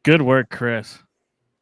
Good work, Chris.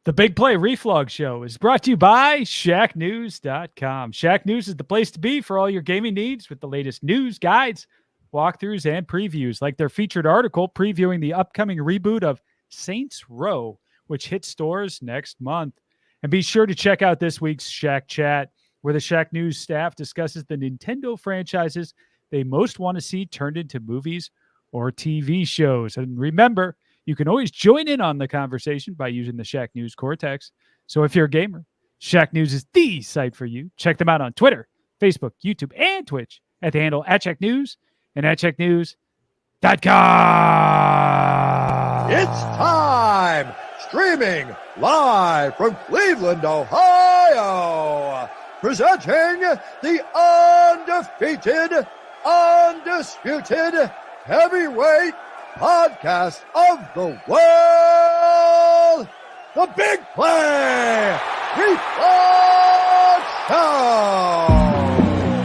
The Big Play Reflog Show is brought to you by ShackNews.com. Shack News is the place to be for all your gaming needs with the latest news, guides, walkthroughs, and previews, like their featured article previewing the upcoming reboot of Saints Row, which hits stores next month. And be sure to check out this week's Shack Chat, where the Shack News staff discusses the Nintendo franchises they most want to see turned into movies or TV shows. And remember, you can always join in on the conversation by using the Shack News Cortex. So if you're a gamer, Shack News is the site for you. Check them out on Twitter, Facebook, YouTube, and Twitch at the handle @ShackNews and at ShackNews.com. It's time! Streaming live from Cleveland, Ohio. Presenting the undefeated, undisputed heavyweight podcast of the world, the Big Play Reflog Show.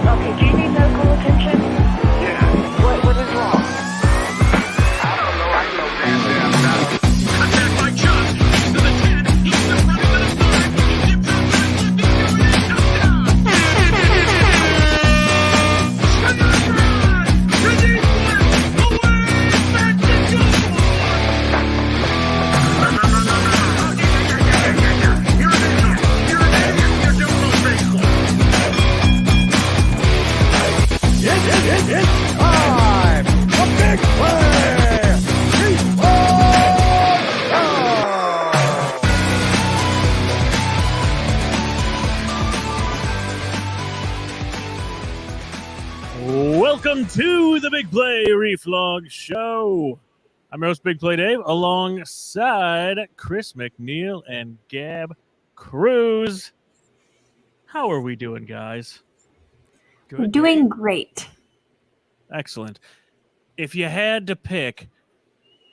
Okay, do you need medical attention? Yeah. What is wrong? I don't know. I know damn now. Attack by Chuck to the 10. He's still running to the 5. He dips out to the 50. Touchdown. Reggie Jackson away back to goal. Here it is. You're doing those baseball. It's time! The Big Play Reflog Show. Welcome to the Big Play Reflog Show. I'm your host, Big Play Dave, alongside Chris McNeil and Gab Cruz. How are we doing, guys? Good. Doing great. Excellent. If you had to pick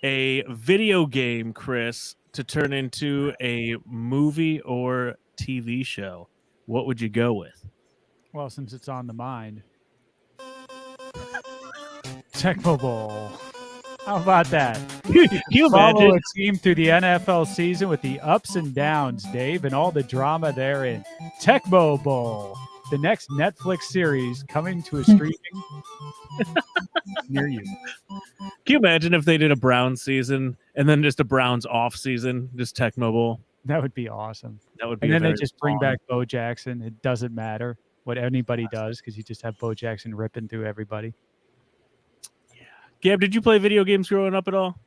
a video game, Chris, to turn into a movie or TV show, what would you go with? Well, since it's on the mind. Tecmo Bowl. How about that? Can you Follow imagine? a team through the NFL season with the ups and downs, Dave, and all the drama therein. Tecmo Bowl, the next Netflix series coming to a streaming near you. Can you imagine if they did a Browns season and then just a Browns off season, just Tecmo Bowl? That would be awesome. That would be. And then they very just bring fun. back Bo Jackson. It doesn't matter what anybody does because you just have Bo Jackson ripping through everybody. Gab, did you play video games growing up at all?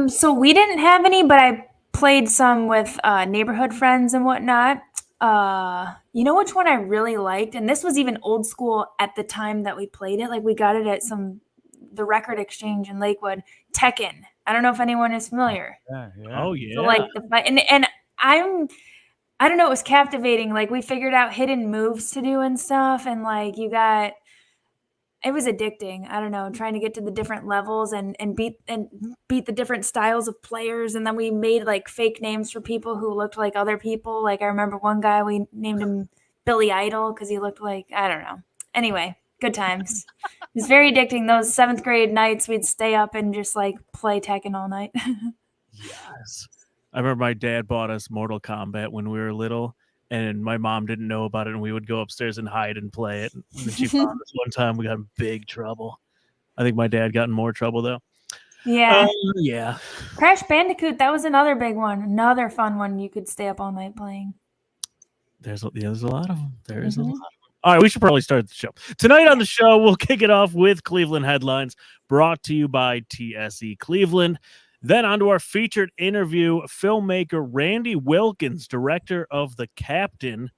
So we didn't have any, but I played some with neighborhood friends and whatnot. You know which one I really liked? And this was even old school at the time that we played it. Like we got it at the record exchange in Lakewood. Tekken. I don't know if anyone is familiar. Yeah. Oh yeah. So like the fight, and I don't know, it was captivating. Like we figured out hidden moves to do and stuff, and like it was addicting. I don't know, trying to get to the different levels and beat the different styles of players. And then we made like fake names for people who looked like other people. Like I remember one guy, we named him Billy Idol because he looked like, I don't know. Anyway, good times. It was very addicting. Those 7th grade nights, we'd stay up and just like play Tekken all night. Yes. I remember my dad bought us Mortal Kombat when we were little, and my mom didn't know about it, and we would go upstairs and hide and play it. And then she found us one time. We got in big trouble. I think my dad got in more trouble, though. Yeah. Yeah. Crash Bandicoot, that was another big one. Another fun one you could stay up all night playing. There's a lot of them. There is a Mhm. lot of them. All right, we should probably start the show. Tonight on the show, we'll kick it off with Cleveland headlines brought to you by TSE Cleveland. Then on to our featured interview, filmmaker Randy Wilkins, director of The Captain,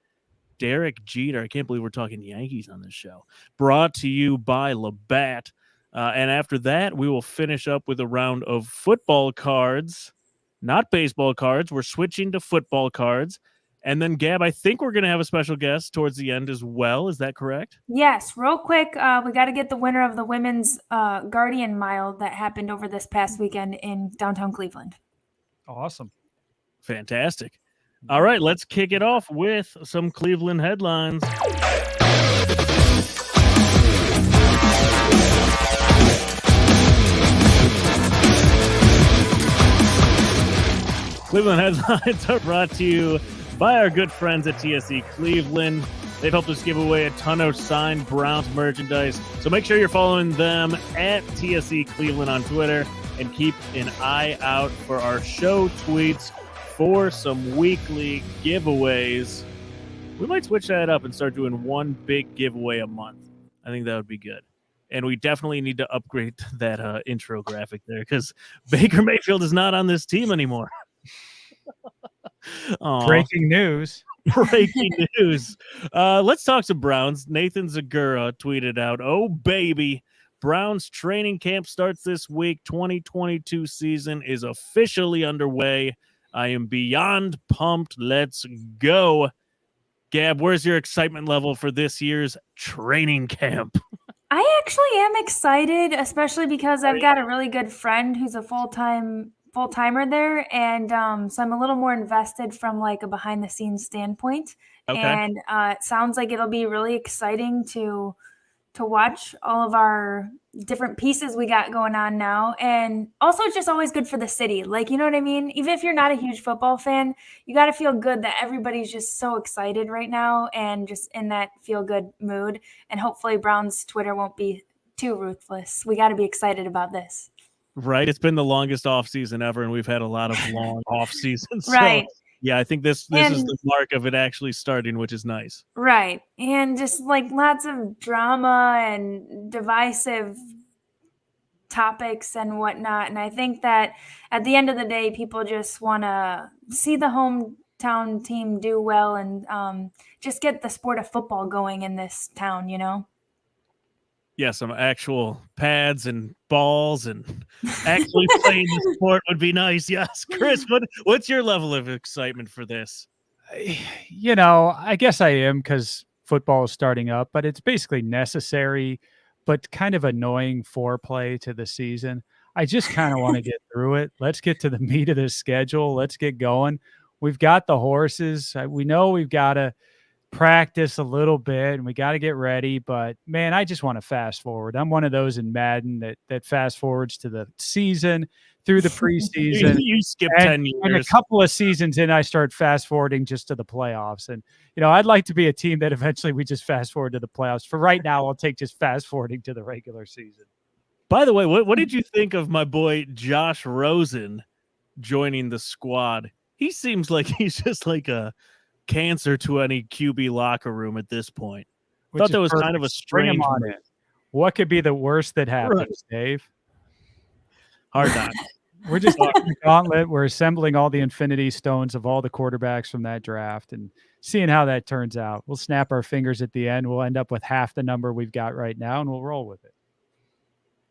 Derek Jeter. I can't believe we're talking Yankees on this show. Brought to you by Labatt. And after that, we will finish up with a round of football cards, not baseball cards. We're switching to football cards. And then, Gab, I think we're going to have a special guest towards the end as well. Is that correct? Yes, real quick, we got to get the winner of the women's Guardian Mile that happened over this past weekend in downtown Cleveland. Awesome. Fantastic. All right, let's kick it off with some Cleveland headlines. Cleveland headlines are brought to you by our good friends at TSE Cleveland. They've helped us give away a ton of signed Browns merchandise. So make sure you're following them at TSE Cleveland on Twitter and keep an eye out for our show tweets for some weekly giveaways. We might switch that up and start doing one big giveaway a month. I think that would be good. And we definitely need to upgrade that intro graphic there because Baker Mayfield is not on this team anymore. Breaking news. Breaking news. Let's talk some Browns. Nathan Zagura tweeted out, "Oh, baby. Browns training camp starts this week. 2022 season is officially underway. I am beyond pumped. Let's go." Gab, where's your excitement level for this year's training camp? I actually am excited, especially because I've got a really good friend who's a full-timer there, and so I'm a little more invested from like a behind-the-scenes standpoint. Okay. And it sounds like it'll be really exciting to watch all of our different pieces we got going on now. And also it's just always good for the city. Like, you know what I mean? Even if you're not a huge football fan, you got to feel good that everybody's just so excited right now and just in that feel good mood. And hopefully Brown's Twitter won't be too ruthless. We got to be excited about this. Right. It's been the longest off season ever, and we've had a lot of long off seasons. Right. So, yeah, I think this is the mark of it actually starting, which is nice. Right. And just like lots of drama and divisive topics and whatnot. And I think that at the end of the day, people just want to see the hometown team do well and just get the sport of football going in this town, you know? Yeah, some actual pads and balls and actually playing the sport would be nice. Yes. Chris, what's your level of excitement for this? You know, I guess I am because football is starting up, but it's basically necessary, but kind of annoying foreplay to the season. I just kind of want to get through it. Let's get to the meat of the schedule. Let's get going. We've got the horses. We know we've got to practice a little bit and we got to get ready, but man, I just want to fast forward. I'm one of those in Madden that fast forwards to the season through the preseason. You skip and, 10 years. And a couple of seasons in, I start fast forwarding just to the playoffs. And, you know, I'd like to be a team that eventually we just fast forward to the playoffs. For right now, I'll take just fast forwarding to the regular season. By the way, what did you think of my boy Josh Rosen joining the squad? He seems like he's just like a cancer to any QB locker room at this point. Which Thought that was perfect. kind of a Bring 'em strange on move. in. What could be the worst that happens, Right. Dave? Hard not. We're just doing the gauntlet. We're assembling all the infinity stones of all the quarterbacks from that draft and seeing how that turns out. We'll snap our fingers at the end. We'll end up with half the number we've got right now, and we'll roll with it.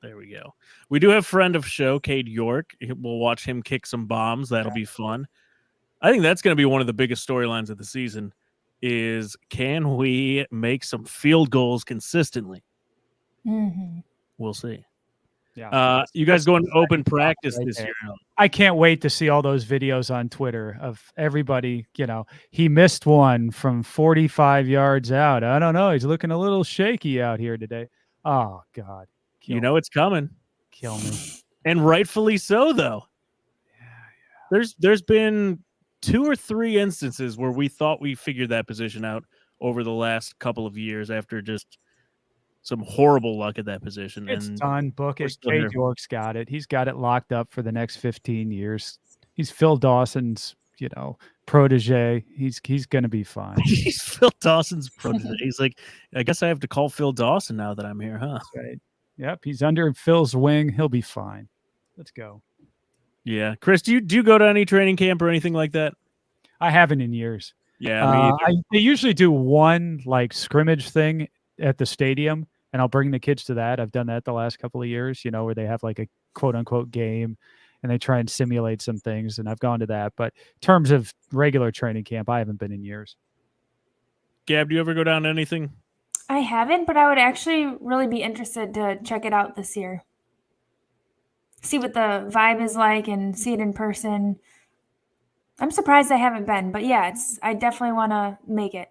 There we go. We do have friend of show, Cade York. We'll watch him kick some bombs. That'll be fun. I think that's going to be one of the biggest storylines of the season is can we make some field goals consistently? Mm-hmm. We'll see. Yeah. You guys going to open practice right this there. year? I can't wait to see all those videos on Twitter of everybody, you know, he missed one from 45 yards out. I don't know. He's looking a little shaky out here today. Oh, God. You know it's coming. Kill me. And rightfully so, though. Yeah. There's been 2 or 3 instances where we thought we figured that position out over the last couple of years after just some horrible luck at that position. It's and done. Book we're it. still Cade here. York's got it. He's got it locked up for the next 15 years. He's Phil Dawson's, you know, protege. He's going to be fine. He's Phil Dawson's protege. He's like, I guess I have to call Phil Dawson now that I'm here, huh? That's right. Yep, he's under Phil's wing. He'll be fine. Let's go. Yeah, Chris, do you go to any training camp or anything like that? I haven't in years. Yeah, they usually do one like scrimmage thing at the stadium, and I'll bring the kids to that. I've done that the last couple of years, where they have like a quote unquote game and they try and simulate some things. And I've gone to that. But in terms of regular training camp, I haven't been in years. Gab, do you ever go down to anything? I haven't, but I would actually really be interested to check it out this year. See what the vibe is like and see it in person. I'm surprised I haven't been, but yeah, I definitely want to make it.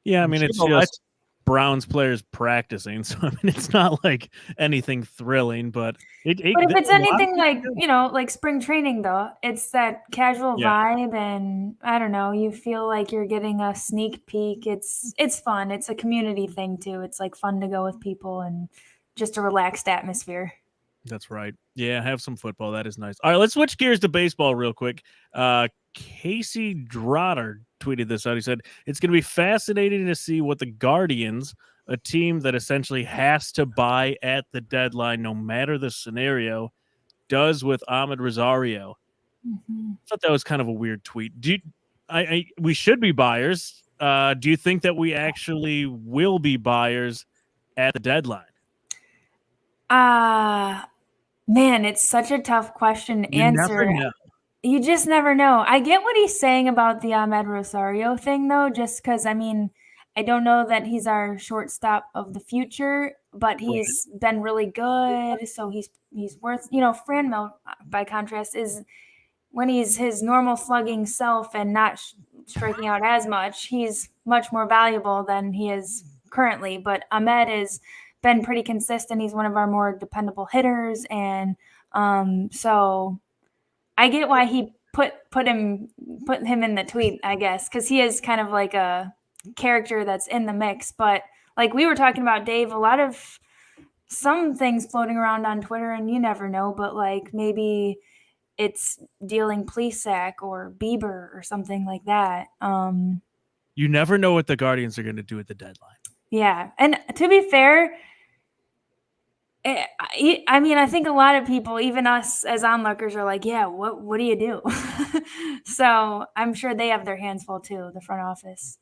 Yeah, I mean, it's just Browns players practicing, so I mean, it's not like anything thrilling, but if it's anything like, like spring training though, it's that casual vibe, and I don't know, you feel like you're getting a sneak peek. It's fun. It's a community thing too. It's like fun to go with people and just a relaxed atmosphere. That's right. Yeah, have some football. That is nice. All right, let's switch gears to baseball real quick. Casey Drotter tweeted this out. He said, it's going to be fascinating to see what the Guardians, a team that essentially has to buy at the deadline no matter the scenario, does with Ahmed Rosario. I thought that was kind of a weird tweet. We should be buyers. Do you think that we actually will be buyers at the deadline? Man, it's such a tough question to answer. Never know. You just never know. I get what he's saying about the Ahmed Rosario thing, though, just because, I mean, I don't know that he's our shortstop of the future, but he's been really good, so he's worth, Franmil, by contrast, is when he's his normal slugging self and not striking out as much, he's much more valuable than he is currently, but Ahmed is been pretty consistent. He's one of our more dependable hitters, and so I get why he put him in the tweet, I guess, because he is kind of like a character that's in the mix. But like we were talking about, Dave, a lot of some things floating around on Twitter, and you never know, but like maybe it's dealing Plesac or Bieber or something like that. You never know what the Guardians are going to do at the deadline. Yeah, and to be fair, I mean, I think a lot of people, even us as onlookers, are like, yeah, what do you do? So I'm sure they have their hands full too, the front office.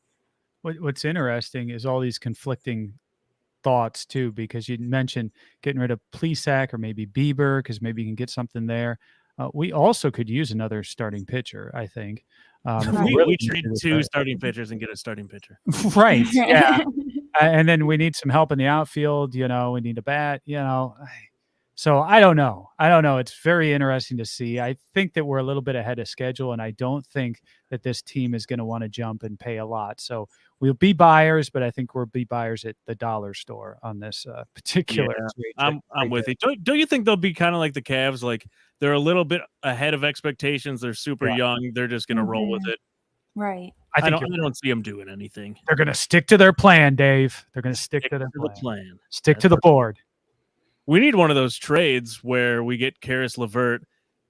What's interesting is all these conflicting thoughts too, because you mentioned getting rid of Plesac or maybe Bieber, because maybe you can get something there. We also could use another starting pitcher, I think. We trade two starting pitchers and get a starting pitcher. Right. Yeah. And then we need some help in the outfield. We need a bat, So I don't know. It's very interesting to see. I think that we're a little bit ahead of schedule, and I don't think that this team is going to want to jump and pay a lot. So we'll be buyers, but I think we'll be buyers at the dollar store on this particular. Yeah, I'm with you. Don't you think they'll be kind of like the Cavs? Like they're a little bit ahead of expectations. They're super young. They're just going to roll with it. Right. I don't see them doing anything. They're going to stick to their plan, Dave. They're going to stick to their plan. Stick to the board. We need one of those trades where we get Karis LeVert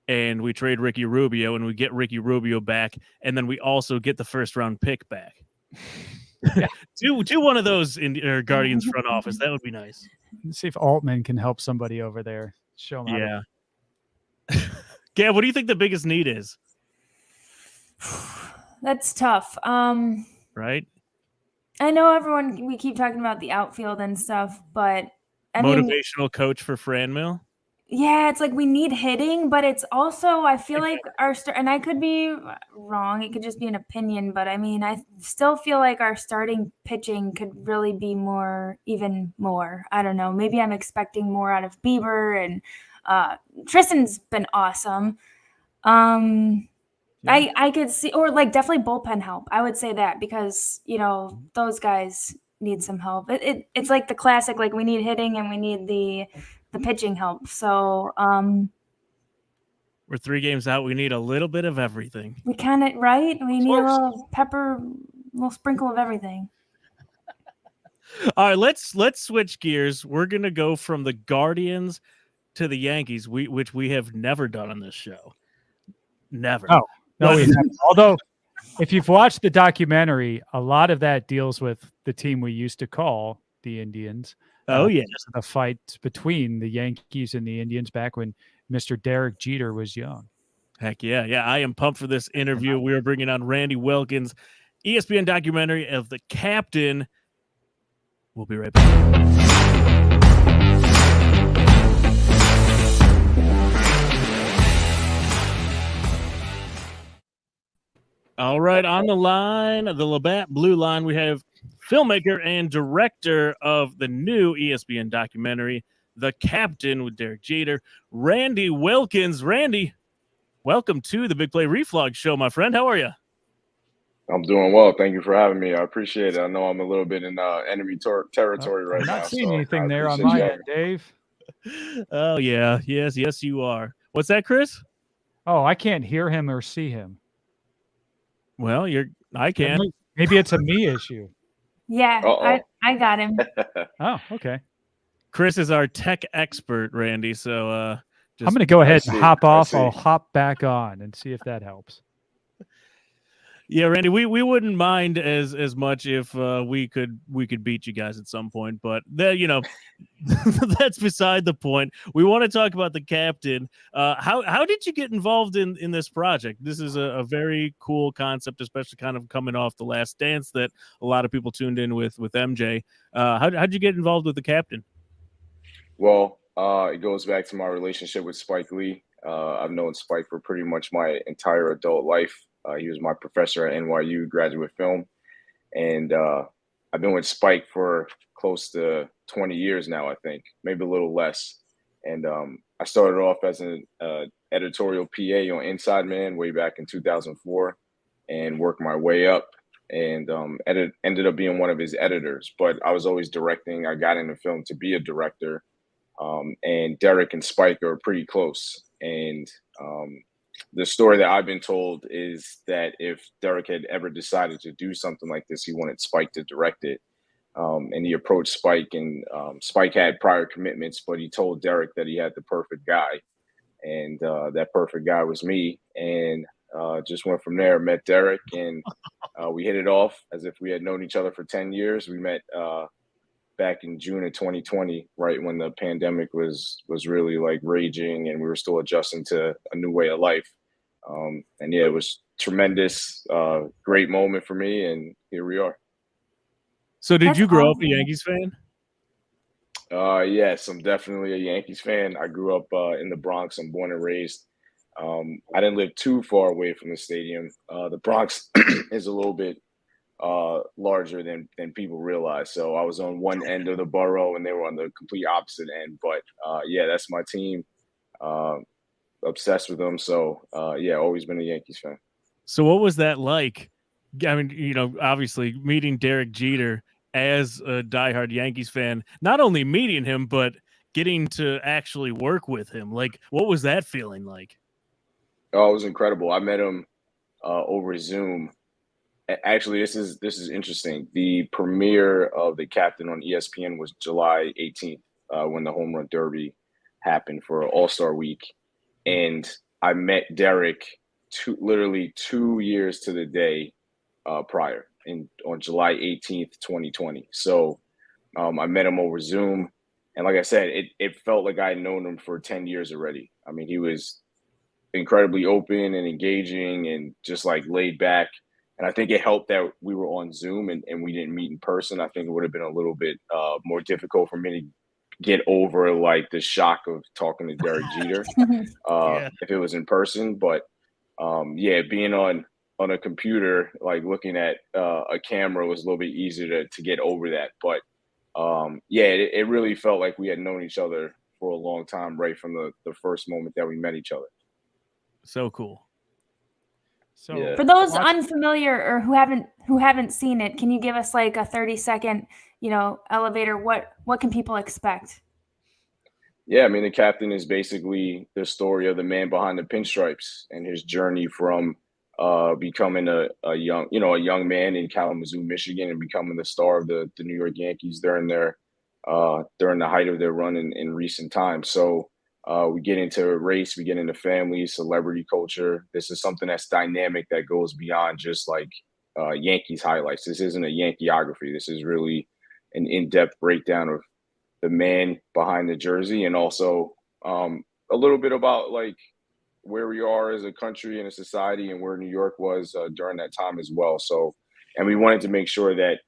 and we trade Ricky Rubio and we get Ricky Rubio back, and then we also get the first round pick back. do one of those in Guardians front office. That would be nice. Let's see if Altman can help somebody over there. Show them. Yeah. Gab, what do you think the biggest need is? That's tough. Right? I know we keep talking about the outfield and stuff, but motivational coach for Franmil? Yeah, it's like we need hitting, but it's also, I feel like and I could be wrong, it could just be an opinion, but I mean, I still feel like our starting pitching could really be even more. I don't know. Maybe I'm expecting more out of Bieber, and Tristan's been awesome. I could see, or like definitely bullpen help. I would say that because, those guys need some help. It's like the classic, like we need hitting and we need the pitching help. So we're 3 games out. We need a little bit of everything. We kind of, right? We need a little pepper, a little sprinkle of everything. All right, let's switch gears. We're going to go from the Guardians to the Yankees, which we have never done on this show. Never. Oh. No, we haven't. Although, if you've watched the documentary, a lot of that deals with the team we used to call the Indians. Oh, yeah. Because of the fights between the Yankees and the Indians back when Mr. Derek Jeter was young. Heck yeah. Yeah, I am pumped for this interview. We are bringing on Randy Wilkins, ESPN documentary of the captain. We'll be right back. All right, on the line, the Labatt Blue Line, we have filmmaker and director of the new ESPN documentary, The Captain with Derek Jeter, Randy Wilkins. Randy, welcome to the Big Play Reflog Show, my friend. How are you? I'm doing well. Thank you for having me. I appreciate it. I know I'm a little bit in enemy territory right I'm now. not seeing so anything I there on appreciate my you end, Dave. Oh, yeah. Yes, you are. What's that, Chris? Oh, I can't hear him or see him. Well, I can. Maybe it's a me issue. Yeah, I got him. Oh, okay. Chris is our tech expert, Randy. So I'm going to go ahead and see. hop I off. see. I'll hop back on and see if that helps. yeah, Randy, we wouldn't mind as much if we could beat you guys at some point, but that's beside the point. We want to talk about the captain. How did you get involved in this project? This is a very cool concept, especially kind of coming off The Last Dance that a lot of people tuned in with MJ. How'd you get involved with the captain? Well, it goes back to my relationship with Spike Lee. I've known Spike for pretty much my entire adult life. He was my professor at NYU graduate film. And I've been with Spike for close to 20 years now, I think, maybe a little less. And I started off as an editorial PA on Inside Man way back in 2004 and worked my way up and ended up being one of his editors. But I was always directing. I got into film to be a director. And Derek and Spike are pretty close. And the story that I've been told is that if Derek had ever decided to do something like this, he wanted Spike to direct it. And he approached Spike, and Spike had prior commitments, but he told Derek that he had the perfect guy. And that perfect guy was me. And just went from there, met Derek, and we hit it off as if we had known each other for 10 years. We met back in June of 2020, right when the pandemic was really like raging and we were still adjusting to a new way of life. And yeah, it was tremendous, great moment for me, and here we are. So did That's you grow up a awesome. Yankees fan? Yes, I'm definitely a Yankees fan. I grew up in the Bronx. I'm born and raised. I didn't live too far away from the stadium. The Bronx is a little bit larger than people realize. So I was on one end of the borough and they were on the complete opposite end. But yeah, that's my team. Obsessed with them. So yeah, always been a Yankees fan. So what was that like? I mean, obviously meeting Derek Jeter as a diehard Yankees fan, not only meeting him, but getting to actually work with him. Like, what was that feeling like? Oh, it was incredible. I met him over Zoom. Actually, this is interesting. The premiere of The Captain on ESPN was July 18th, when the Home Run Derby happened for All-Star Week. And I met Derek literally 2 years to the day prior, on July 18th, 2020. So I met him over Zoom. And like I said, it felt like I had known him for 10 years already. I mean, he was incredibly open and engaging and just like laid back. And I think it helped that we were on Zoom and we didn't meet in person. I think it would have been a little bit more difficult for me to get over like the shock of talking to Derek Jeter if it was in person. But yeah, being on a computer, like looking at a camera was a little bit easier to get over that. But yeah, it really felt like we had known each other for a long time, right from the first moment that we met each other. So cool. So Yeah. For those unfamiliar or who haven't seen it, can you give us like a 30-second, elevator? What can people expect? Yeah, I mean, The Captain is basically the story of the man behind the pinstripes and his journey from becoming a young man in Kalamazoo, Michigan, and becoming the star of the New York Yankees during the height of their run in recent times. So We get into race, we get into family, celebrity culture. This is something that's dynamic that goes beyond just like Yankees highlights. This isn't a Yankeeography. This is really an in-depth breakdown of the man behind the jersey, and also a little bit about like where we are as a country and a society, and where New York was during that time as well. So, and we wanted to make sure that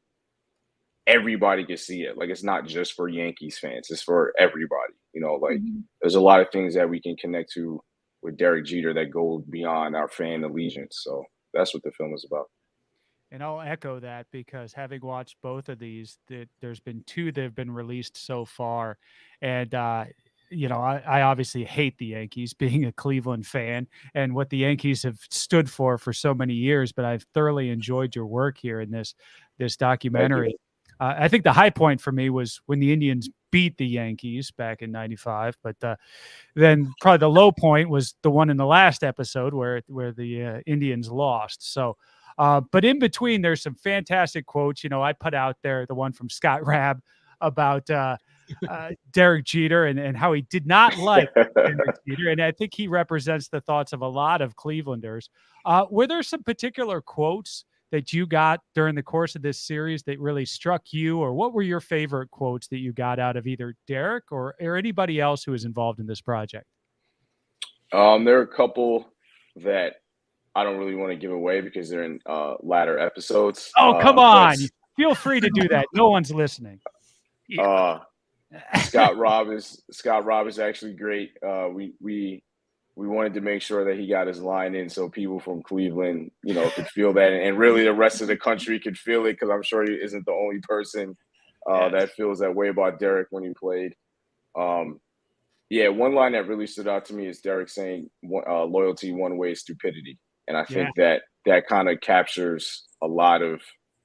everybody could see it. Like, it's not just for Yankees fans; it's for everybody. Like there's a lot of things that we can connect to with Derek Jeter that go beyond our fan allegiance. So that's what the film is about. And I'll echo that, because having watched both of these, there's been two that have been released so far. And, I obviously hate the Yankees, being a Cleveland fan and what the Yankees have stood for so many years, but I've thoroughly enjoyed your work here in this documentary. I think the high point for me was when the Indians beat the Yankees back in '95, but then probably the low point was the one in the last episode where the Indians lost. So, but in between, there's some fantastic quotes. I put out there the one from Scott Rabb about Derek Jeter and how he did not like Derek Jeter. And I think he represents the thoughts of a lot of Clevelanders. Were there some particular quotes that you got during the course of this series that really struck you, or what were your favorite quotes that you got out of either Derek or anybody else who was involved in this project? There are a couple that I don't really want to give away because they're in latter episodes. Oh, come on. Feel free to do that. No one's listening. Scott Robb is actually great. We wanted to make sure that he got his line in so people from Cleveland, could feel that, and really the rest of the country could feel it, because I'm sure he isn't the only person that feels that way about Derek when he played. One line that really stood out to me is Derek saying, "Loyalty one way is stupidity," and I think that kind of captures a lot of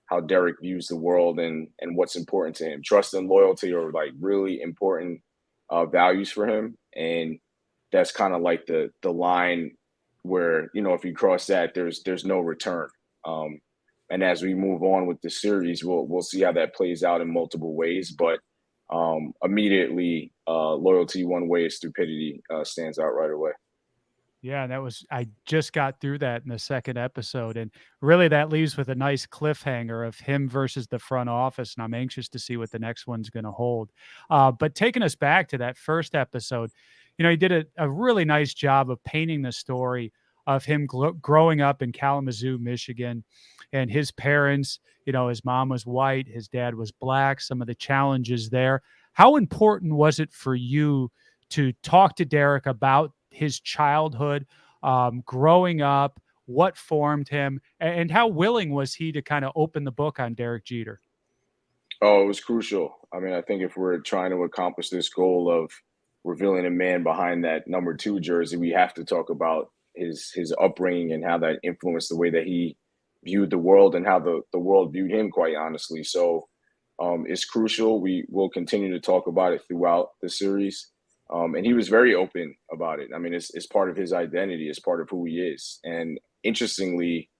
how Derek views the world and what's important to him. Trust and loyalty are like really important values for him, and that's kind of like the line where, if you cross that, there's no return. And as we move on with the series, we'll see how that plays out in multiple ways. But immediately, loyalty one way is stupidity stands out right away. Yeah, I just got through that in the second episode, and really that leaves with a nice cliffhanger of him versus the front office, and I'm anxious to see what the next one's going to hold. But taking us back to that first episode, he did a really nice job of painting the story of him growing up in Kalamazoo, Michigan, and his parents, his mom was white, his dad was black, some of the challenges there. How important was it for you to talk to Derek about his childhood, growing up, what formed him, and how willing was he to kind of open the book on Derek Jeter? Oh, it was crucial. I mean, I think if we're trying to accomplish this goal of revealing a man behind that number 2 jersey, we have to talk about his upbringing and how that influenced the way that he viewed the world and how the world viewed him, quite honestly. So it's crucial. We will continue to talk about it throughout the series. And he was very open about it. I mean, it's part of his identity. It's part of who he is. And interestingly,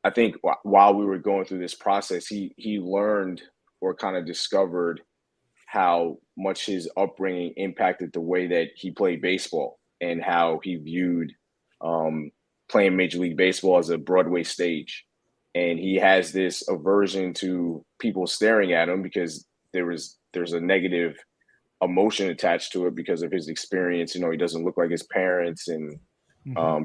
I think while we were going through this process, he learned or kind of discovered how much his upbringing impacted the way that he played baseball and how he viewed playing Major League Baseball as a Broadway stage. And he has this aversion to people staring at him because there's a negative emotion attached to it because of his experience. He doesn't look like his parents, and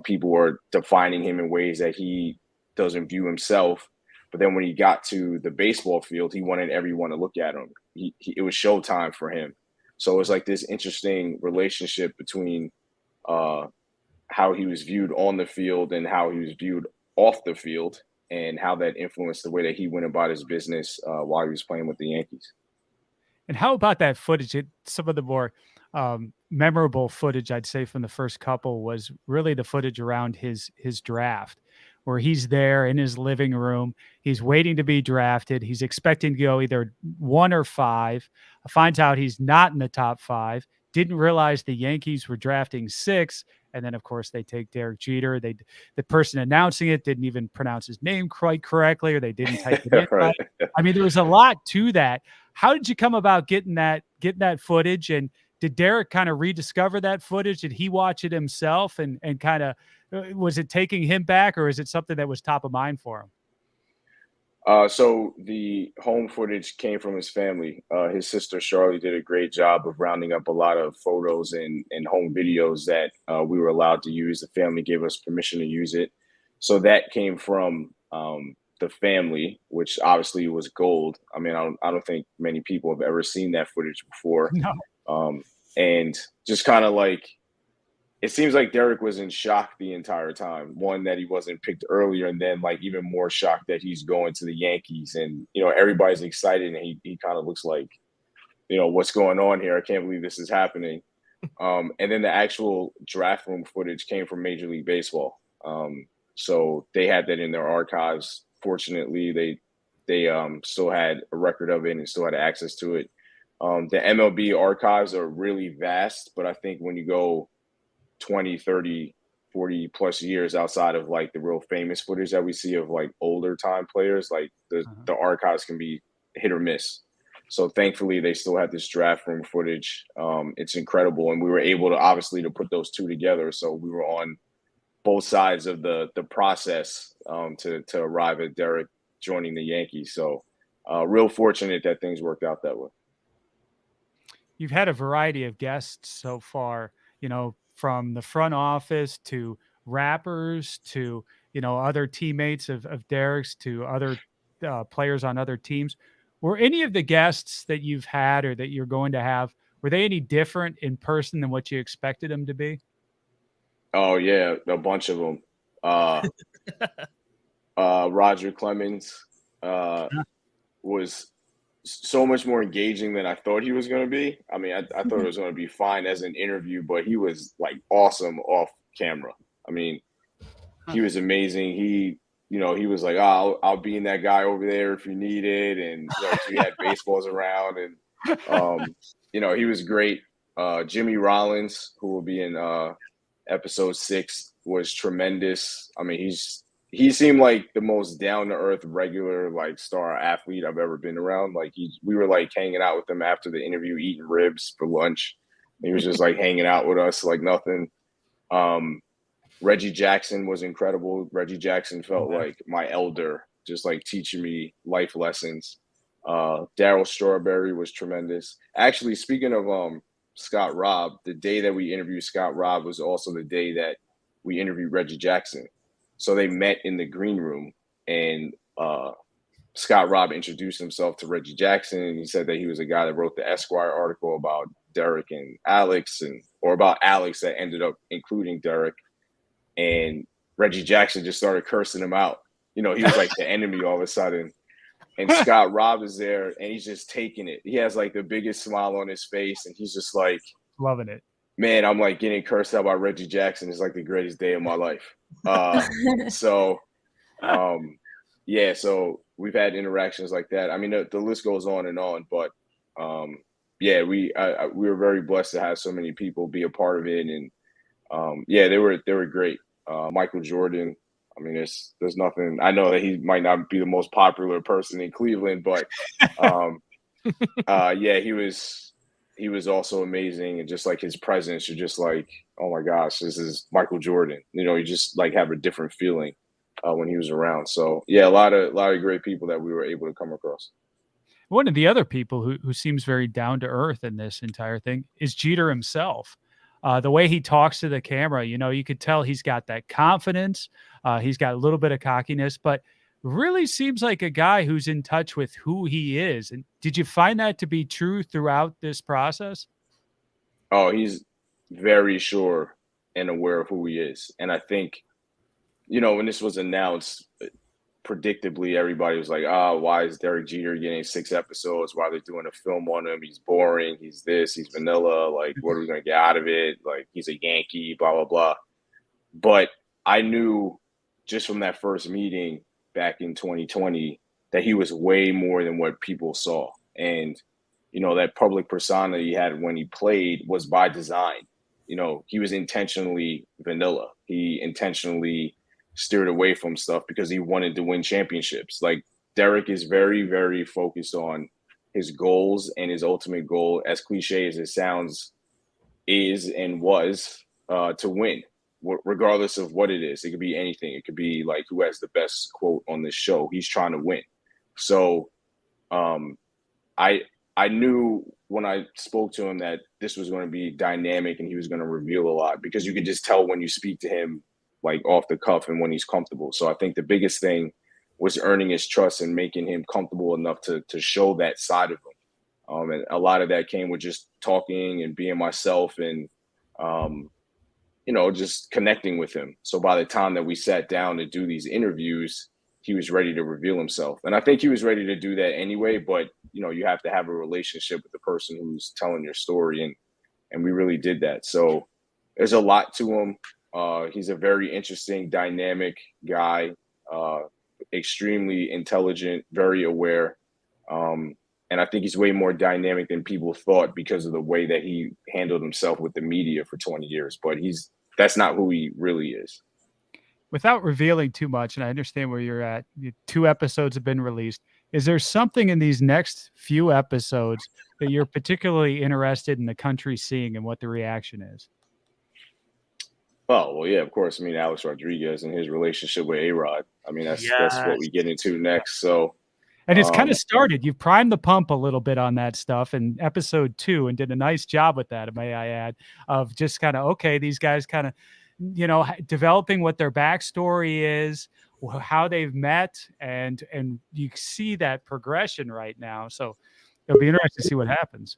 people are defining him in ways that he doesn't view himself. But then when he got to the baseball field, he wanted everyone to look at him. It was showtime for him. So it was like this interesting relationship between how he was viewed on the field and how he was viewed off the field, and how that influenced the way that he went about his business while he was playing with the Yankees. And how about that footage? Some of the more memorable footage, I'd say, from the first couple was really the footage around his draft, where he's there in his living room. He's waiting to be drafted. He's expecting to go either 1 or 5. Finds out he's not in the top 5. Didn't realize the Yankees were drafting 6. And then, of course, they take Derek Jeter. The person announcing it didn't even pronounce his name quite correctly, or they didn't type it in right. I mean, there was a lot to that. How did you come about getting that footage? And did Derek kind of rediscover that footage? Did he watch it himself and kind of, was it taking him back, or is it something that was top of mind for him? So the home footage came from his family. His sister Charlie did a great job of rounding up a lot of photos and home videos that we were allowed to use. The family gave us permission to use it. So that came from the family, which obviously was gold. I mean, I don't think many people have ever seen that footage before. No. And just kind of like, it seems like Derek was in shock the entire time. One, that he wasn't picked earlier, and then like even more shocked that he's going to the Yankees. And, you know, everybody's excited, and he kind of looks like, you know, what's going on here? I can't believe this is happening. And then the actual draft room footage came from Major League Baseball. So they had that in their archives. Fortunately, they still had a record of it and still had access to it. The MLB archives are really vast, but I think when you go 20, 30, 40 plus years outside of like the real famous footage that we see of like older time players, like the archives can be hit or miss. So thankfully they still have this draft room footage. It's incredible. And we were able to obviously to put those two together. So we were on both sides of the process to arrive at Derek joining the Yankees. So real fortunate that things worked out that way. You've had a variety of guests so far, you know, from the front office to rappers to, you know, other teammates of Derek's to other players on other teams. Were any of the guests that you've had or that you're going to have, were they any different in person than what you expected them to be? Oh yeah, a bunch of them. Roger Clemens was so much more engaging than I thought he was going to be. I mean, I thought it was going to be fine as an interview, but he was like awesome off camera. I mean, he was amazing. He was like, oh, I'll be in that guy over there if you need it. And, you know, so he had baseballs around and, you know, he was great. Jimmy Rollins, who will be in episode 6, was tremendous. I mean, he seemed like the most down-to-earth, regular, like, star athlete I've ever been around. Like, we were, like, hanging out with him after the interview, eating ribs for lunch. He was just, like, hanging out with us like nothing. Reggie Jackson was incredible. Reggie Jackson felt like my elder, just, like, teaching me life lessons. Darryl Strawberry was tremendous. Actually, speaking of Scott Robb, the day that we interviewed Scott Robb was also the day that we interviewed Reggie Jackson. So they met in the green room, and Scott Robb introduced himself to Reggie Jackson, and he said that he was a guy that wrote the Esquire article about Derek and Alex, or about Alex that ended up including Derek. And Reggie Jackson just started cursing him out. You know, he was like the enemy all of a sudden. And Scott Robb is there, and he's just taking it. He has like the biggest smile on his face, and he's just like loving it. Man, I'm like getting cursed out by Reggie Jackson. It's like the greatest day of my life. So we've had interactions like that. I mean, the list goes on, but we were very blessed to have so many people be a part of it, and they were great. Michael Jordan. I mean, there's nothing. I know that he might not be the most popular person in Cleveland, but he was also amazing, and just like his presence, you're just like, oh my gosh, this is Michael Jordan. You know, you just like have a different feeling when he was around. So yeah, a lot of great people that we were able to come across. One of the other people who seems very down to earth in this entire thing is Jeter himself. The way he talks to the camera, you know, you could tell he's got that confidence. He's got a little bit of cockiness, but really seems like a guy who's in touch with who he is. And did you find that to be true throughout this process? Oh, he's very sure and aware of who he is. And I think, you know, when this was announced, predictably, everybody was like, why is Derek Jeter getting 6 episodes? Why are they doing a film on him? He's boring. He's this, he's vanilla. Like, what are we going to get out of it? Like, he's a Yankee, blah, blah, blah. But I knew just from that first meeting back in 2020 that he was way more than what people saw. And, you know, that public persona he had when he played was by design. You know, he was intentionally vanilla. He intentionally steered away from stuff because he wanted to win championships. Like, Derek is very, very focused on his goals, and his ultimate goal, as cliche as it sounds, is and was to win, regardless of what it is. It could be anything. It could be like who has the best quote on this show. He's trying to win. So I knew when I spoke to him that this was going to be dynamic and he was going to reveal a lot, because you could just tell when you speak to him like off the cuff and when he's comfortable. So I think the biggest thing was earning his trust and making him comfortable enough to show that side of him. And a lot of that came with just talking and being myself and, just connecting with him. So by the time that we sat down to do these interviews, he was ready to reveal himself. And I think he was ready to do that anyway, but you have to have a relationship with the person who's telling your story. And we really did that. So there's a lot to him. He's a very interesting, dynamic guy, extremely intelligent, very aware. And I think he's way more dynamic than people thought because of the way that he handled himself with the media for 20 years. But that's not who he really is. Without revealing too much, and I understand where you're at, 2 episodes have been released. Is there something in these next few episodes that you're particularly interested in the country seeing and what the reaction is? Oh, well, yeah, of course. I mean, Alex Rodriguez and his relationship with A-Rod. I mean, that's what we get into next. So, and it's kind of started. You've primed the pump a little bit on that stuff in episode 2 and did a nice job with that, may I add, of just kind of, okay, these guys kind of, developing what their backstory is, how they've met, and you see that progression right now. So it'll be interesting to see what happens.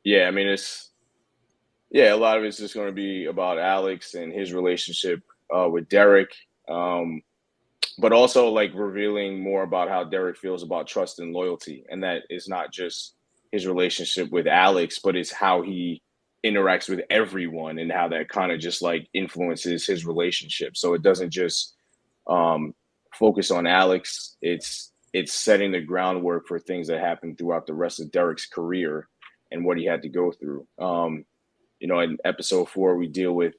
Yeah, I mean, a lot of it's just going to be about Alex and his relationship with Derek, but also like revealing more about how Derek feels about trust and loyalty. And that is not just his relationship with Alex, but it's how he interacts with everyone and how that kind of just like influences his relationship. So it doesn't just focus on Alex. It's setting the groundwork for things that happen throughout the rest of Derek's career and what he had to go through. In episode 4, we deal with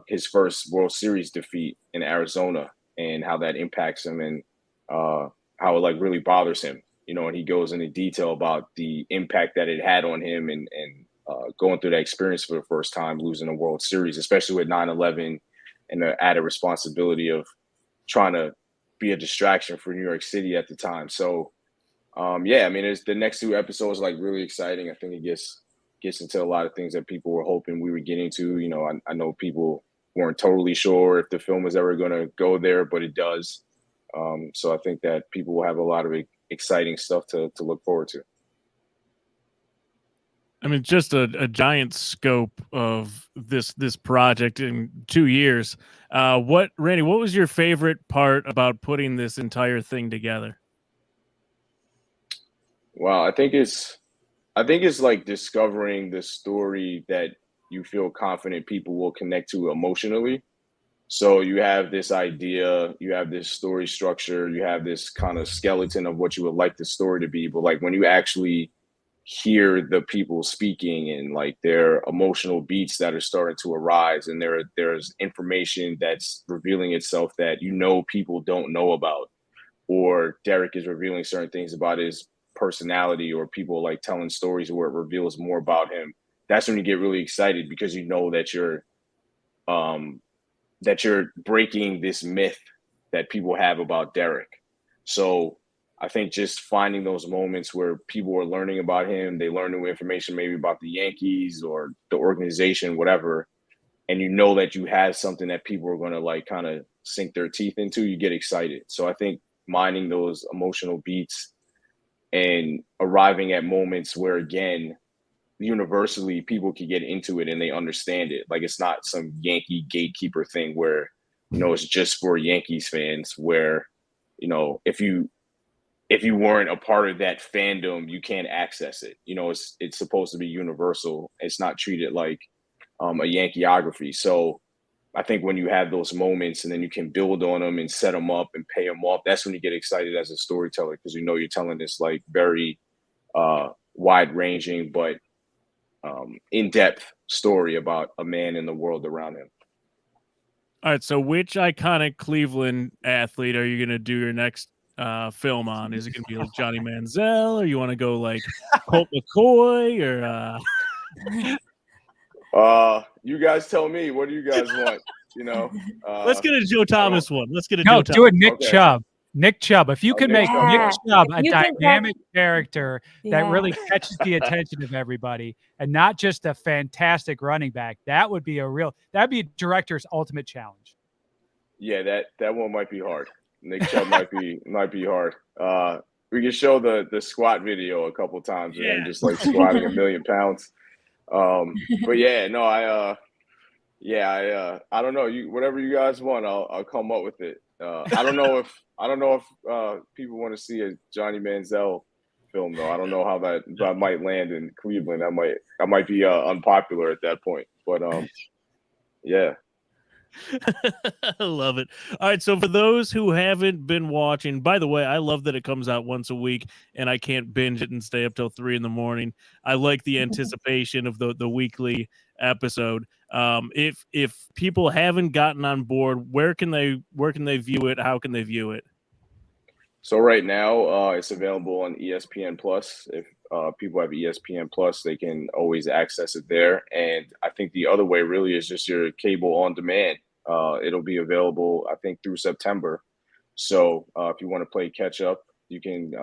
his first World Series defeat in Arizona and how that impacts him and how it like really bothers him, and he goes into detail about the impact that it had on him and going through that experience for the first time, losing a World Series, especially with 9/11 and the added responsibility of trying to be a distraction for New York City at the time. So, the next 2 episodes like really exciting. I think it gets into a lot of things that people were hoping we would get into. I know people weren't totally sure if the film was ever going to go there, but it does. So I think that people will have a lot of exciting stuff to look forward to. I mean, just a giant scope of this project in 2 years. Randy, what was your favorite part about putting this entire thing together? Wow, I think it's like discovering the story that you feel confident people will connect to emotionally. So you have this idea, you have this story structure, you have this kind of skeleton of what you would like the story to be. But like when you actually hear the people speaking and like their emotional beats that are starting to arise, and there's information that's revealing itself that people don't know about, or Derek is revealing certain things about his personality, or people like telling stories where it reveals more about him. That's when you get really excited, because that you're breaking this myth that people have about Derek. So I think just finding those moments where people are learning about him, they learn new information maybe about the Yankees or the organization, whatever, and that you have something that people are going to like kind of sink their teeth into, you get excited. So I think mining those emotional beats and arriving at moments where, again, universally people can get into it and they understand it. Like it's not some Yankee gatekeeper thing where, it's just for Yankees fans, where, if you weren't a part of that fandom, you can't access it. It's supposed to be universal. It's not treated like a Yankeeography. So I think when you have those moments and then you can build on them and set them up and pay them off, that's when you get excited as a storyteller, because you're telling this like very wide-ranging but in-depth story about a man in the world around him. All right, so which iconic Cleveland athlete are you going to do your next film on? Is it going to be like Johnny Manziel, or you want to go like Colt McCoy, or You guys tell me. What do you guys want? You know, Let's get a Joe Thomas one. Let's get a No, Joe do Thomas. it Nick Okay. Chubb. Nick Chubb. If you could Nick make Chubb. Nick Yeah. Chubb If a you can dynamic character that Yeah. really catches the attention of everybody and not just a fantastic running back, that'd be a director's ultimate challenge. Yeah, that one might be hard. Nick Chubb might be hard. We can show the squat video a couple times of him just like squatting 1,000,000 pounds. But yeah, no, I don't know. Whatever you guys want, I'll come up with it. I don't know if people want to see a Johnny Manziel film though. I don't know how that might land in Cleveland. I might be unpopular at that point. But yeah. I love it. All right, so for those who haven't been watching, by the way, I love that it comes out once a week and I can't binge it and stay up till 3 a.m. I like the anticipation of the weekly episode. If people haven't gotten on board, where can they view it? How can they view it? So right now, it's available on ESPN Plus. If people have ESPN Plus, they can always access it there. And I think the other way really is just your cable on demand. It'll be available, I think, through September. So if you want to play catch up, you can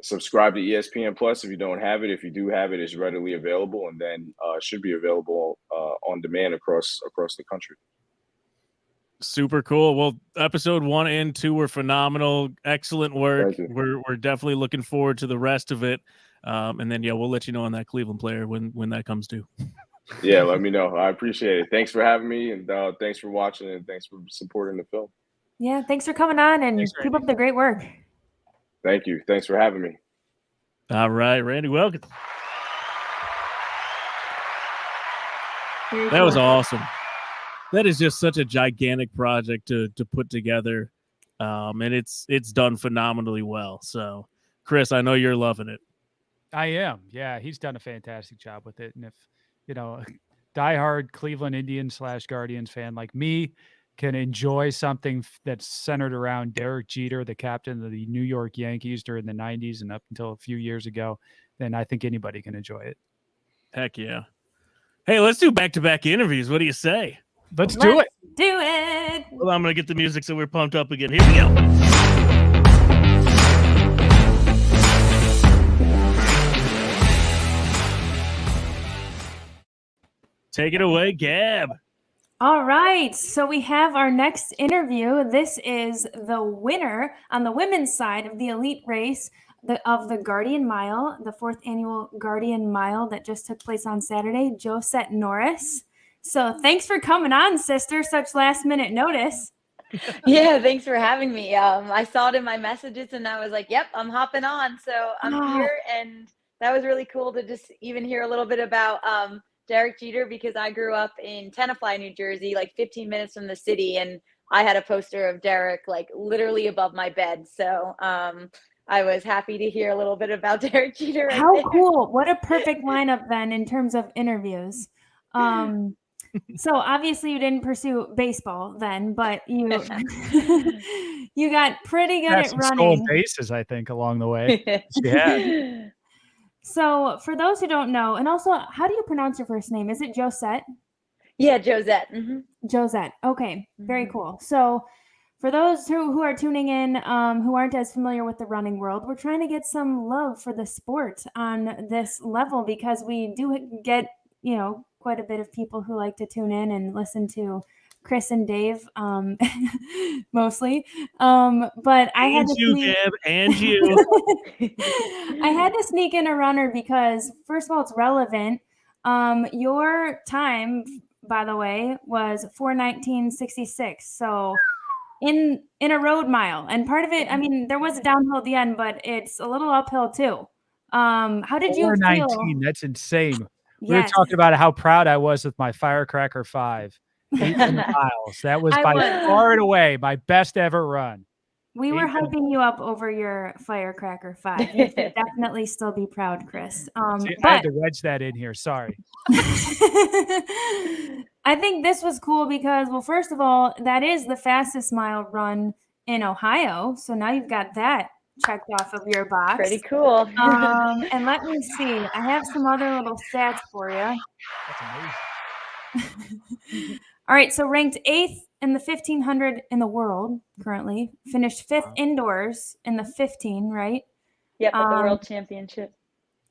subscribe to ESPN Plus if you don't have it. If you do have it, it's readily available, and then should be available on demand across the country. Super cool. Well, episode 1 and 2 were phenomenal. Excellent work. Thank you. We're definitely looking forward to the rest of it. And then we'll let you know on that Cleveland player when that comes due. Yeah, let me know. I appreciate it. Thanks for having me, and thanks for watching, and thanks for supporting the film. Yeah, thanks for coming on and Thanks, keep Randy. up the great work. Thank you. Thanks for having me. All right, Randy Wilkins. Very That was cool. awesome. That is just such a gigantic project to put together. And it's done phenomenally well. So, Chris, I know you're loving it. I am. Yeah, he's done a fantastic job with it. And if, diehard Cleveland Indians / Guardians fan like me can enjoy something that's centered around Derek Jeter, the captain of the New York Yankees during the 90s and up until a few years ago, then I think anybody can enjoy it. Heck yeah. Hey, let's do back-to-back interviews. What do you say? Let's do it. Do it. Well, I'm going to get the music so we're pumped up again. Here we go. Take it away, Gab. All right. So we have our next interview. This is the winner on the women's side of the elite race of the Guardian Mile, the 4th annual Guardian Mile that just took place on Saturday, Josette Norris. So thanks for coming on, sister. Such last minute notice. Yeah, thanks for having me. I saw it in my messages and I was like, yep, I'm hopping on. So I'm here, and that was really cool to just even hear a little bit about Derek Jeter, because I grew up in Tenafly, New Jersey, like 15 minutes from the city, and I had a poster of Derek like literally above my bed. So I was happy to hear a little bit about Derek Jeter. Right How there. cool. What a perfect lineup then in terms of interviews. So obviously you didn't pursue baseball then, but you you got pretty good Had at some stolen running. bases, I think, along the way. Yeah. So for those who don't know, and also, how do you pronounce your first name? Is it Josette? Yeah, Josette. Mm-hmm. Josette. Okay, very cool. So for those who are tuning in, who aren't as familiar with the running world, we're trying to get some love for the sport on this level, because we do get, quite a bit of people who like to tune in and listen to Chris and Dave, mostly. But I had to sneak... Gab, and you. I had to sneak in a runner because, first of all, it's relevant. Your time, by the way, was 4:19.66. So in a road mile, and part of it, I mean, there was a downhill at the end, but it's a little uphill too. How did you feel? 4:19. That's insane. We were Yes. talking about how proud I was with my Firecracker 5. 18 miles. That was I by was. far and away my best ever run. We were 18 hyping you up over your Firecracker 5. You should definitely still be proud, Chris. See, I But had to wedge that in here. Sorry. I think this was cool because, well, first of all, that is the fastest mile run in Ohio. So now you've got that checked off of your box. Pretty cool. And let me see. I have some other little stats for you. That's amazing. All right, so ranked 8th in the 1500 in the world currently, finished 5th indoors in the 15, right? Yep, at the World Championship.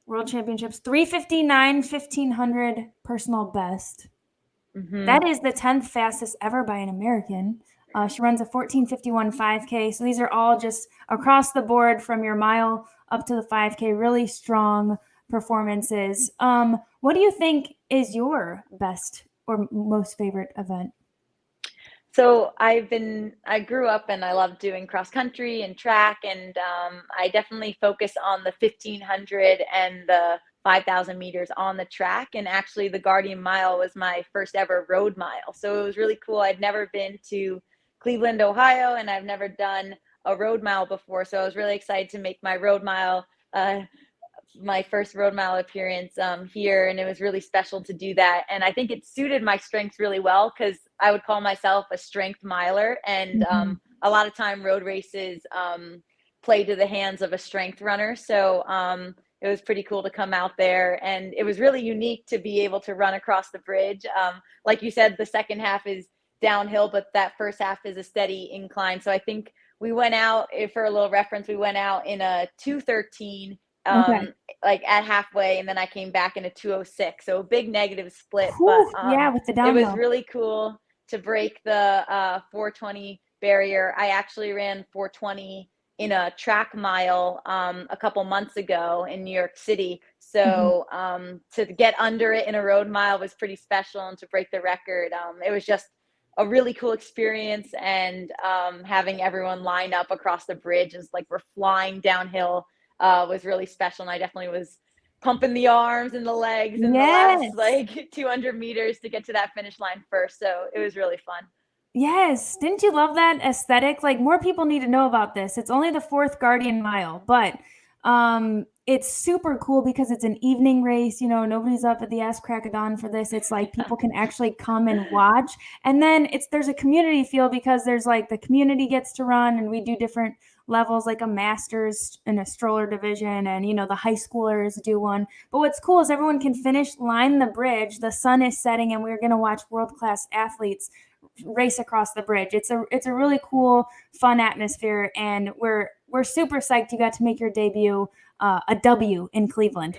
World Championships, 359, 1500 personal best. Mhm. That is the 10th fastest ever by an American. She runs a 14:51 5K. So these are all just across the board from your mile up to the 5K, really strong performances. What do you think is your best or most favorite event? So I grew up and I loved doing cross country and track, and I definitely focus on the 1500 and the 5,000 meters on the track. And actually, the Guardian Mile was my first ever road mile, so it was really cool. I'd never been to Cleveland, Ohio, and I've never done a road mile before, so I was really excited to make my road mile. My first road mile appearance here, and it was really special to do that. And I think it suited my strengths really well, because I would call myself a strength miler, and a lot of time road races play to the hands of a strength runner. So it was pretty cool to come out there, and it was really unique to be able to run across the bridge. Like you said, the second half is downhill, but that first half is a steady incline. So I think we went out, for a little reference, we went out in a 2:13 like at halfway, and then I came back in a 2:06, so a big negative split. Whew, But yeah, with the it downhill. was really cool to break the 4:20 barrier. I actually ran 4:20 in a track mile a couple months ago in New York City, so to get under it in a road mile was pretty special, and to break the record, it was just a really cool experience. And having everyone line up across the bridge as like we're flying downhill was really special. And I definitely was pumping the arms and the legs in the last like 200 meters to get to that finish line first. So it was really fun. Yes. Didn't you love that aesthetic? Like, more people need to know about this. It's only the 4th Guardian Mile, but it's super cool because it's an evening race. You know, nobody's up at the ass crack of dawn for this. It's like people can actually come and watch. And then there's a community feel, because there's like the community gets to run, and we do different levels, like a masters and a stroller division, and, you know, the high schoolers do one. But what's cool is everyone can line the bridge. The sun is setting, and we're going to watch world-class athletes race across the bridge. It's a really cool, fun atmosphere, and we're super psyched you got to make your debut, a W in Cleveland.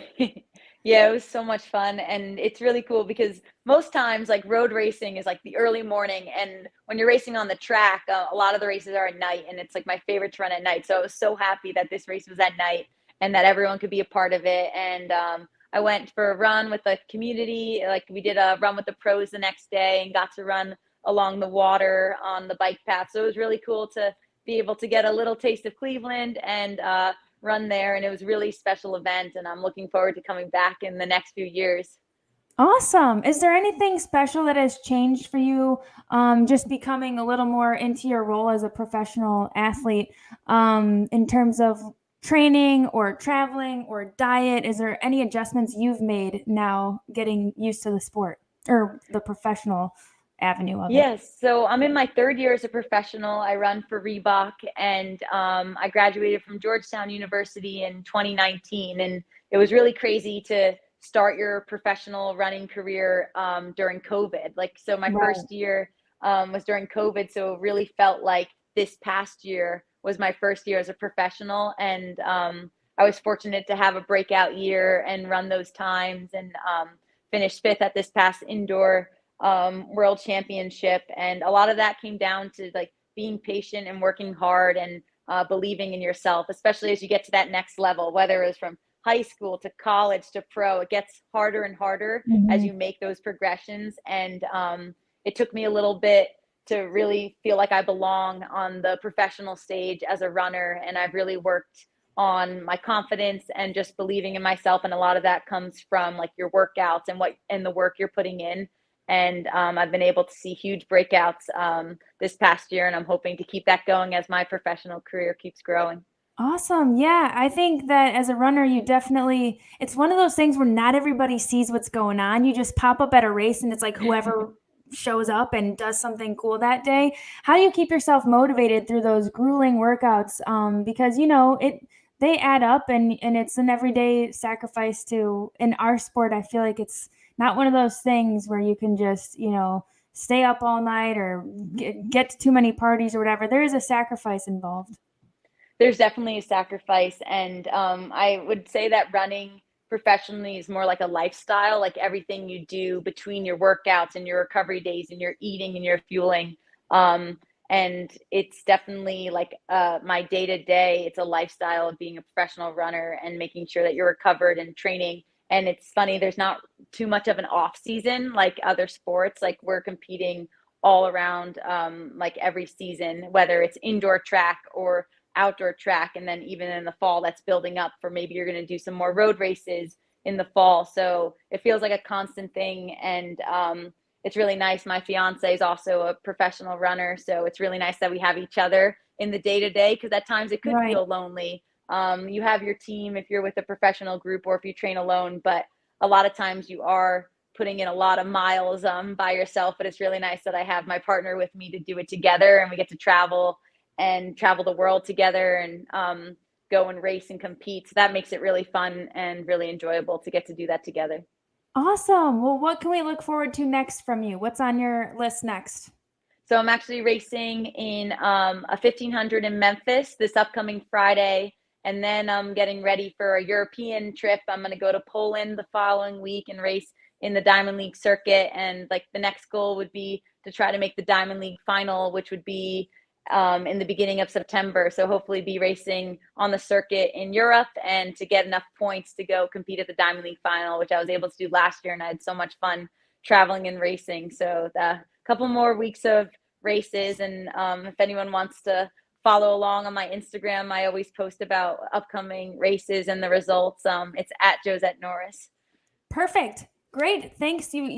Yeah, it was so much fun, and it's really cool because most times, like, road racing is like the early morning, and when you're racing on the track, a lot of the races are at night, and it's like my favorite to run at night. So I was so happy that this race was at night and that everyone could be a part of it. And I went for a run with the community. Like, we did a run with the pros the next day and got to run along the water on the bike path. So it was really cool to be able to get a little taste of Cleveland and run there. And it was a really special event, and I'm looking forward to coming back in the next few years. Awesome. Is there anything special that has changed for you, just becoming a little more into your role as a professional athlete, in terms of training or traveling or diet? Is there any adjustments you've made now getting used to the sport or the professional avenue of it? Yes. So I'm in my 3rd year as a professional. I run for Reebok, and I graduated from Georgetown University in 2019. And it was really crazy to start your professional running career during COVID. Like, so my first year was during COVID. So it really felt like this past year was my first year as a professional. And I was fortunate to have a breakout year and run those times, and finished 5th at this past indoor World Championship. And a lot of that came down to like being patient and working hard and believing in yourself, especially as you get to that next level, whether it was from high school to college to pro. It gets harder and harder as you make those progressions. And it took me a little bit to really feel like I belong on the professional stage as a runner. And I've really worked on my confidence and just believing in myself. And a lot of that comes from like your workouts and the work you're putting in. And I've been able to see huge breakouts this past year, and I'm hoping to keep that going as my professional career keeps growing. Awesome. Yeah, I think that as a runner, you definitely, it's one of those things where not everybody sees what's going on. You just pop up at a race, and it's like whoever shows up and does something cool that day. How do you keep yourself motivated through those grueling workouts? Because they add up, and it's an everyday sacrifice to, in our sport. I feel like it's not one of those things where you can just, stay up all night or get to too many parties or whatever. There is a sacrifice involved. There's definitely a sacrifice. And I would say that running professionally is more like a lifestyle, like everything you do between your workouts and your recovery days and your eating and your fueling. And it's definitely like my day to day. It's a lifestyle of being a professional runner and making sure that you're recovered and training. And it's funny, there's not too much of an off season like other sports. Like we're competing all around like every season, whether it's indoor track or outdoor track. And then even in the fall, that's building up for maybe you're going to do some more road races in the fall. So it feels like a constant thing. And it's really nice. My fiance is also a professional runner. So it's really nice that we have each other in the day to day, because at times it could feel lonely. You have your team if you're with a professional group or if you train alone, but a lot of times you are putting in a lot of miles by yourself. But it's really nice that I have my partner with me to do it together, and we get to travel the world together and go and race and compete. So that makes it really fun and really enjoyable to get to do that together. Awesome. Well, what can we look forward to next from you? What's on your list next? So I'm actually racing in a 1500 in Memphis this upcoming Friday. And then I'm getting ready for a European trip. I'm going to go to Poland the following week and race in the Diamond League circuit. And like the next goal would be to try to make the Diamond League final, which would be in the beginning of September. So hopefully be racing on the circuit in Europe and to get enough points to go compete at the Diamond League final, which I was able to do last year. And I had so much fun traveling and racing. So a couple more weeks of races. And if anyone wants to follow along on my Instagram, I always post about upcoming races and the results. It's at Josette Norris. Perfect. Great. Thanks. You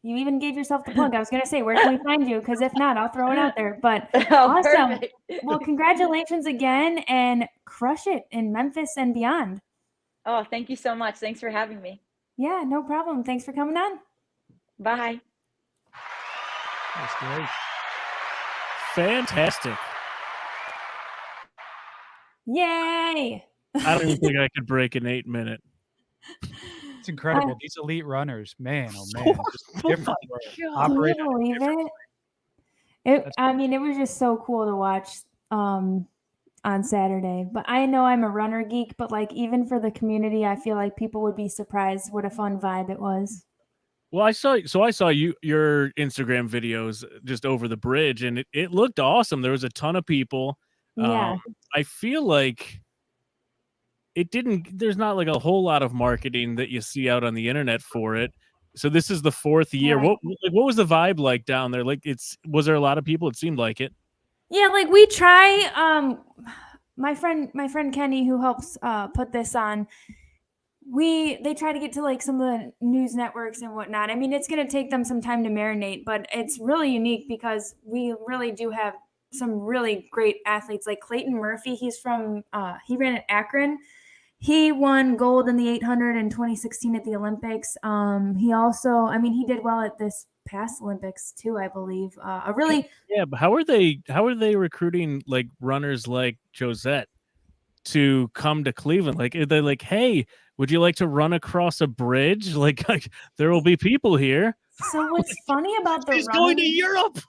even gave yourself the plug. I was going to say, where can we find you? Because if not, I'll throw it out there. But awesome. Perfect. Well, congratulations again, and crush it in Memphis and beyond. Oh, thank you so much. Thanks for having me. Yeah, no problem. Thanks for coming on. Bye. That's great. Fantastic. Yay. I don't even think I could break an 8-minute. It's incredible. These elite runners, man, oh man, just different. Can you believe it? It was just so cool to watch on Saturday. But I know I'm a runner geek, but like even for the community, I feel like people would be surprised what a fun vibe it was. Well, I saw your Instagram videos just over the bridge, and it looked awesome. There was a ton of people. Yeah. I feel like there's not like a whole lot of marketing that you see out on the internet for it. So this is the 4th year. Yeah. What was the vibe like down there? Like was there a lot of people? It seemed like it. Yeah, like we try, my friend Kenny, who helps put this on, they try to get to like some of the news networks and whatnot. I mean, it's going to take them some time to marinate, but it's really unique because we really do have some really great athletes like Clayton Murphy. He's from, he ran at Akron. He won gold in the 800 in 2016 at the Olympics. He also, he did well at this past Olympics too, I believe. But how are they recruiting like runners like Josette to come to Cleveland? Like, are they like, hey, would you like to run across a bridge? Like there will be people here. So what's funny about the He's going to Europe.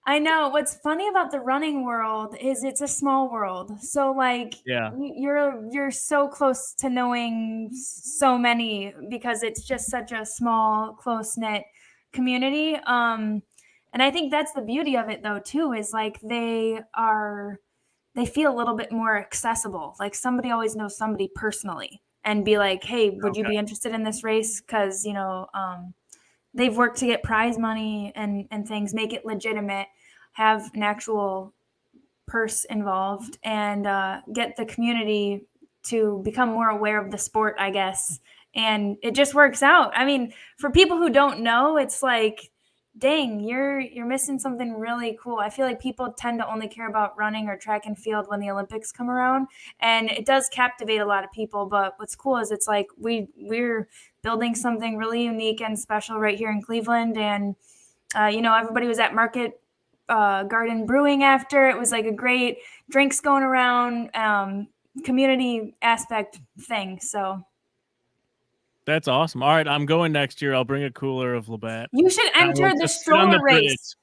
I know. What's funny about the running world is it's a small world. So like, yeah, you're so close to knowing so many because it's just such a small, close-knit community. And I think that's the beauty of it though too, is like they feel a little bit more accessible. Like somebody always knows somebody personally and be like, hey, would you be interested in this race? Because, they've worked to get prize money and things, make it legitimate, have an actual purse involved, and get the community to become more aware of the sport, I guess. And it just works out. I mean, for people who don't know, it's like, dang, you're missing something really cool. I feel like people tend to only care about running or track and field when the Olympics come around, and it does captivate a lot of people. But what's cool is it's like we're building something really unique and special right here in Cleveland, and Everybody was at Market Garden Brewing after. It was like a great drinks going around, community aspect thing. So That's awesome. All right, I'm going next year. I'll bring a cooler of Labatt. you should enter the Just sit on stroller the race.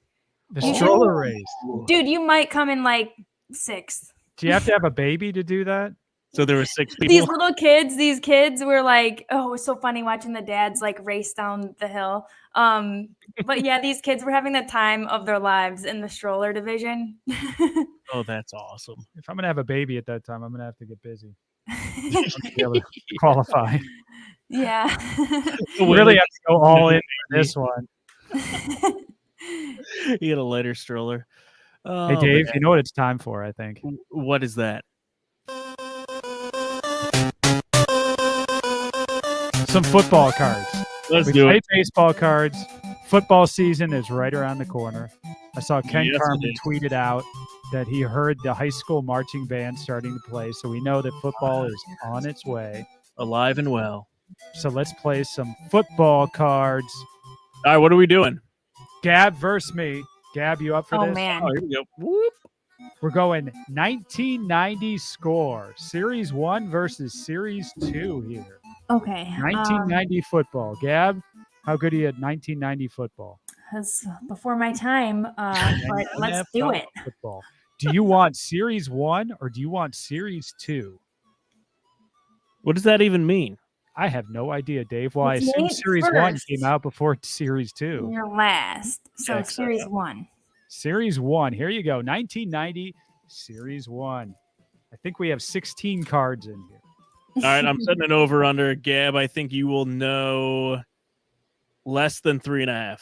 The You stroller race. Dude, you might come in like 6th. Do you have to have a baby to do that? So there were 6 people. These kids were like, oh, it was so funny watching the dads like race down the hill. But yeah, these kids were having the time of their lives in the stroller division. Oh, that's awesome. If I'm gonna have a baby at that time, I'm gonna have to get busy. To be able to qualify. Yeah. You really have to go all in for this one. You get a lighter stroller. Oh, Hey Dave, man. you know what it's time for, I think. What is that? Some football cards. Let's We do play it. baseball cards. Football season is right around the corner. I saw Ken Yes, it Carmen is. tweeted out that he heard the high school marching band starting to play, so we know that football is on its way. Alive and well. So let's play some football cards. All right, what are we doing? Gab versus me. Gab, you up for Oh this? man. Oh, here we go. Whoop. We're going 1990 score. Series 1 versus Series 2 here. Okay. 1990 football. Gab, how good are you at 1990 football? That's before my time. But let's do NFL it. Football. Do you want Series 1 or do you want Series 2? What does that even mean? I have no idea, Dave. Well, I It's assume Nate Series 1 first. came out before Series 2. You're last. So Excellent. series 1. Series 1. Here you go. 1990 Series 1. I think we have 16 cards in here. All right, I'm setting it over under. Gab, I think you will know less than 3.5.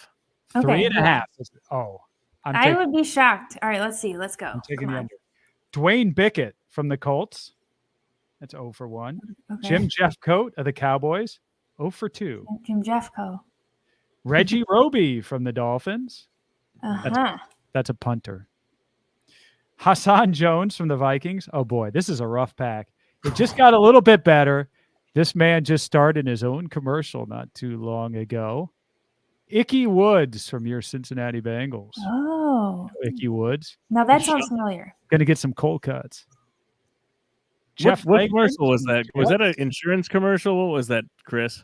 Three and a yeah. half. Oh, I'm I taking, would be shocked. All right, let's see. Let's go. I'm taking Come the on. under. Dwayne Bickett from the Colts. That's 0 for 1. Okay. Jim Jeffcoat of the Cowboys. 0 for 2. Jim Jeffco. Reggie Roby from the Dolphins. Uh-huh. That's a punter. Hassan Jones from the Vikings. Oh boy, this is a rough pack. It just got a little bit better. This man just starred in his own commercial not too long ago. Icky Woods from your Cincinnati Bengals. Oh. Icky Woods. Now that sounds familiar. Going to get some cold cuts. Jeff What Langford commercial was that? Was What? that an insurance commercial? What was that, Chris?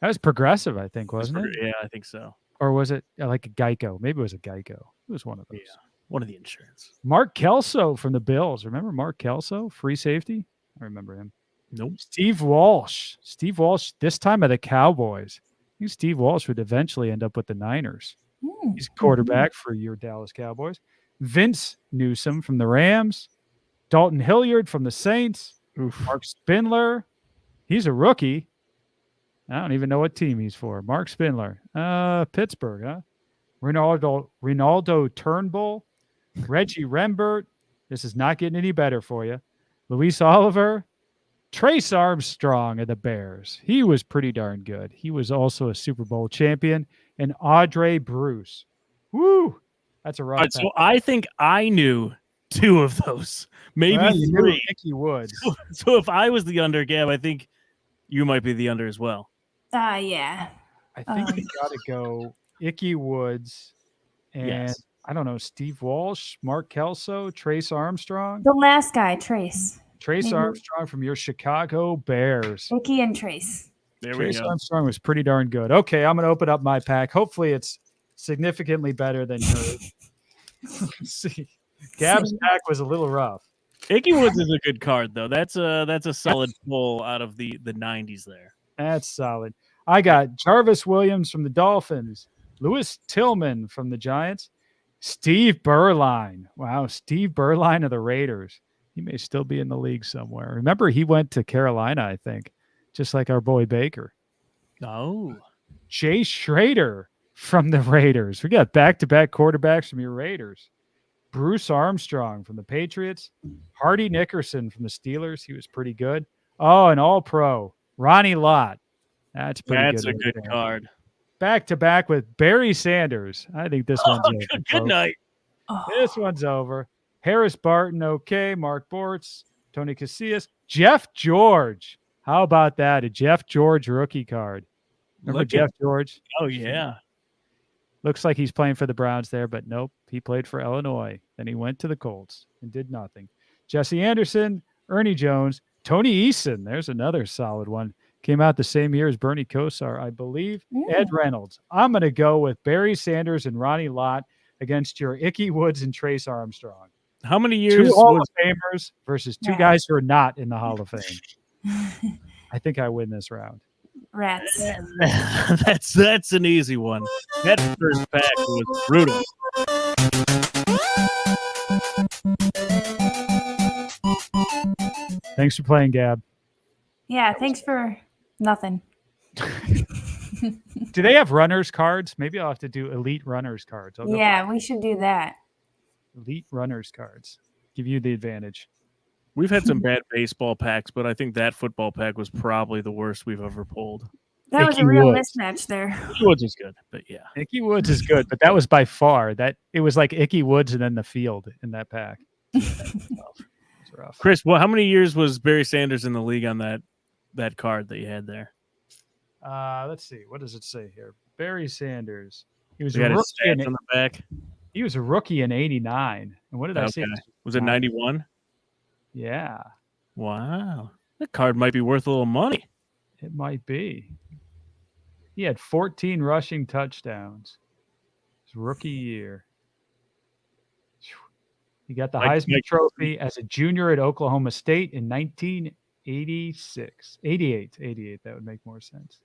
That was Progressive, I think, wasn't it? Yeah, I think so. Or was it like a Geico? Maybe it was a Geico. It was one of those. Yeah, one of the insurance. Mark Kelso from the Bills. Remember Mark Kelso, free safety? I remember him. Nope. Steve Walsh. Steve Walsh, this time of the Cowboys. I think Steve Walsh would eventually end up with the Niners. Hmm. He's a quarterback for your Dallas Cowboys. Vince Newsom from the Rams. Dalton Hilliard from the Saints. Mark Spindler. He's a rookie. I don't even know what team he's for. Mark Spindler. Pittsburgh, huh? Ronaldo Turnbull. Reggie Rembert. This is not getting any better for you. Luis Oliver. Trace Armstrong of the Bears. He was pretty darn good. He was also a Super Bowl champion. And Audrey Bruce. Woo! That's a rough All right, so I think I knew 2 of those, maybe Well, you knew 3. Icky Woods. So if I was the under, Gab, I think you might be the under as well. Yeah. I think we got to go Icky Woods and Yes. I don't know, Steve Walsh, Mark Kelso, Trace Armstrong. The last guy, Trace. Trace maybe. Armstrong from your Chicago Bears. Vicky and Trace. There we Trace go. Armstrong was pretty darn good. Okay, I'm going to open up my pack. Hopefully it's significantly better than yours. Let's see. Gab's pack was a little rough. Icky Woods is a good card, though. That's a solid pull out of the 90s there. That's solid. I got Jarvis Williams from the Dolphins, Lewis Tillman from the Giants, Steve Berline. Wow, Steve Berline of the Raiders. He may still be in the league somewhere. Remember, he went to Carolina, I think, just like our boy Baker. Oh. Jay Schrader from the Raiders. We got back-to-back quarterbacks from your Raiders. Bruce Armstrong from the Patriots. Hardy Nickerson from the Steelers. He was pretty good. Oh, an all-pro. Ronnie Lott. That's pretty That's good. a good card. Back-to-back with Barry Sanders. I think this one's over. Good folks. night. Oh. This one's over. Harris Barton, okay. Mark Bortz, Tony Casillas. Jeff George. How about that? A Jeff George rookie card. Remember Look at- Jeff George? Oh, yeah. Looks like he's playing for the Browns there, but nope, he played for Illinois. Then he went to the Colts and did nothing. Jesse Anderson, Ernie Jones, Tony Eason. There's another solid one. Came out the same year as Bernie Kosar, I believe. Ed Reynolds. I'm going to go with Barry Sanders and Ronnie Lott against your Ickey Woods and Trace Armstrong. How many years? Two Hall of Famers versus two guys who are not in the Hall of Fame. I think I win this round. Rats. That's an easy one. That first pack was brutal. Thanks for playing, Gab. Yeah, thanks for nothing. Do they have runners cards? Maybe I'll have to do elite runners cards. Yeah, we should do that. Elite runners cards. Give you the advantage. We've had some bad baseball packs, but I think that football pack was probably the worst we've ever pulled. That was Ickey a real Woods. mismatch there. Ickey Woods is good, but yeah. Ickey Woods is good, but that was by far that it was like Ickey Woods and then the field in that pack. It's rough. Chris, how many years was Barry Sanders in the league on that card that you had there? Let's see. What does it say here? Barry Sanders. He was We a had his rookie. stats on the back. He was a rookie in '89. And what did I say? Was it 91? Yeah, Wow. That card might be worth a little money. it might be. He had 14 rushing touchdowns. His rookie year. He got the Heisman Trophy as a junior at Oklahoma State in 1986. 88. That would make more sense.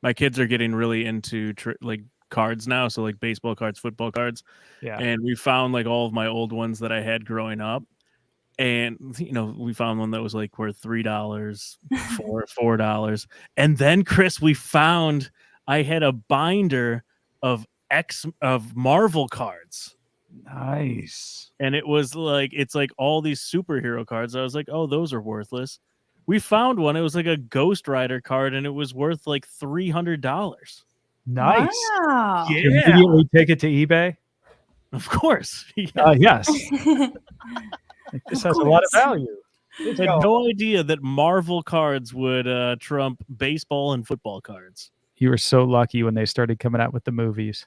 My kids are getting really into like cards now, so like baseball cards, football cards. Yeah. And we found like all of my old ones that I had growing up. And we found one that was like worth $3, $4. And then Chris, we found I had a binder of Marvel cards. Nice. And it was like it's like all these superhero cards. I was like, oh, those are worthless. We found one. It was like a Ghost Rider card, and it was worth like $300. Nice. Wow. Did you immediately take it to eBay? Of course. Yeah. Yes. This has a lot of value. I had no idea that Marvel cards would trump baseball and football cards. You were so lucky when they started coming out with the movies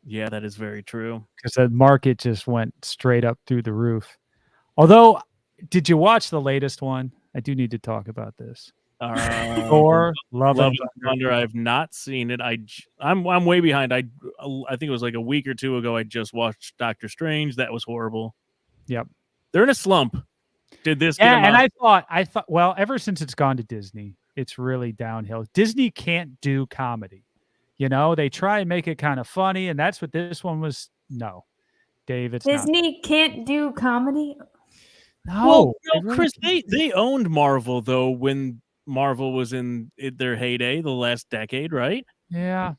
Yeah, that is very true. because the market just went straight up through the roof. Although, did you watch the latest one? I do need to talk about this. Thor, Love and Thunder. I have not seen it. I'm way behind. I think it was like a week or two ago. I just watched Doctor Strange. That was horrible. Yep. They're in a slump. Did this? Yeah, get them and out? I thought, well, ever since it's gone to Disney, it's really downhill. Disney can't do comedy. They try and make it kind of funny, and that's what this one was. No, Dave, it's Disney can't do comedy. not. Well, No, Chris, they owned Marvel though when Marvel was in their heyday, the last decade, right? yeah.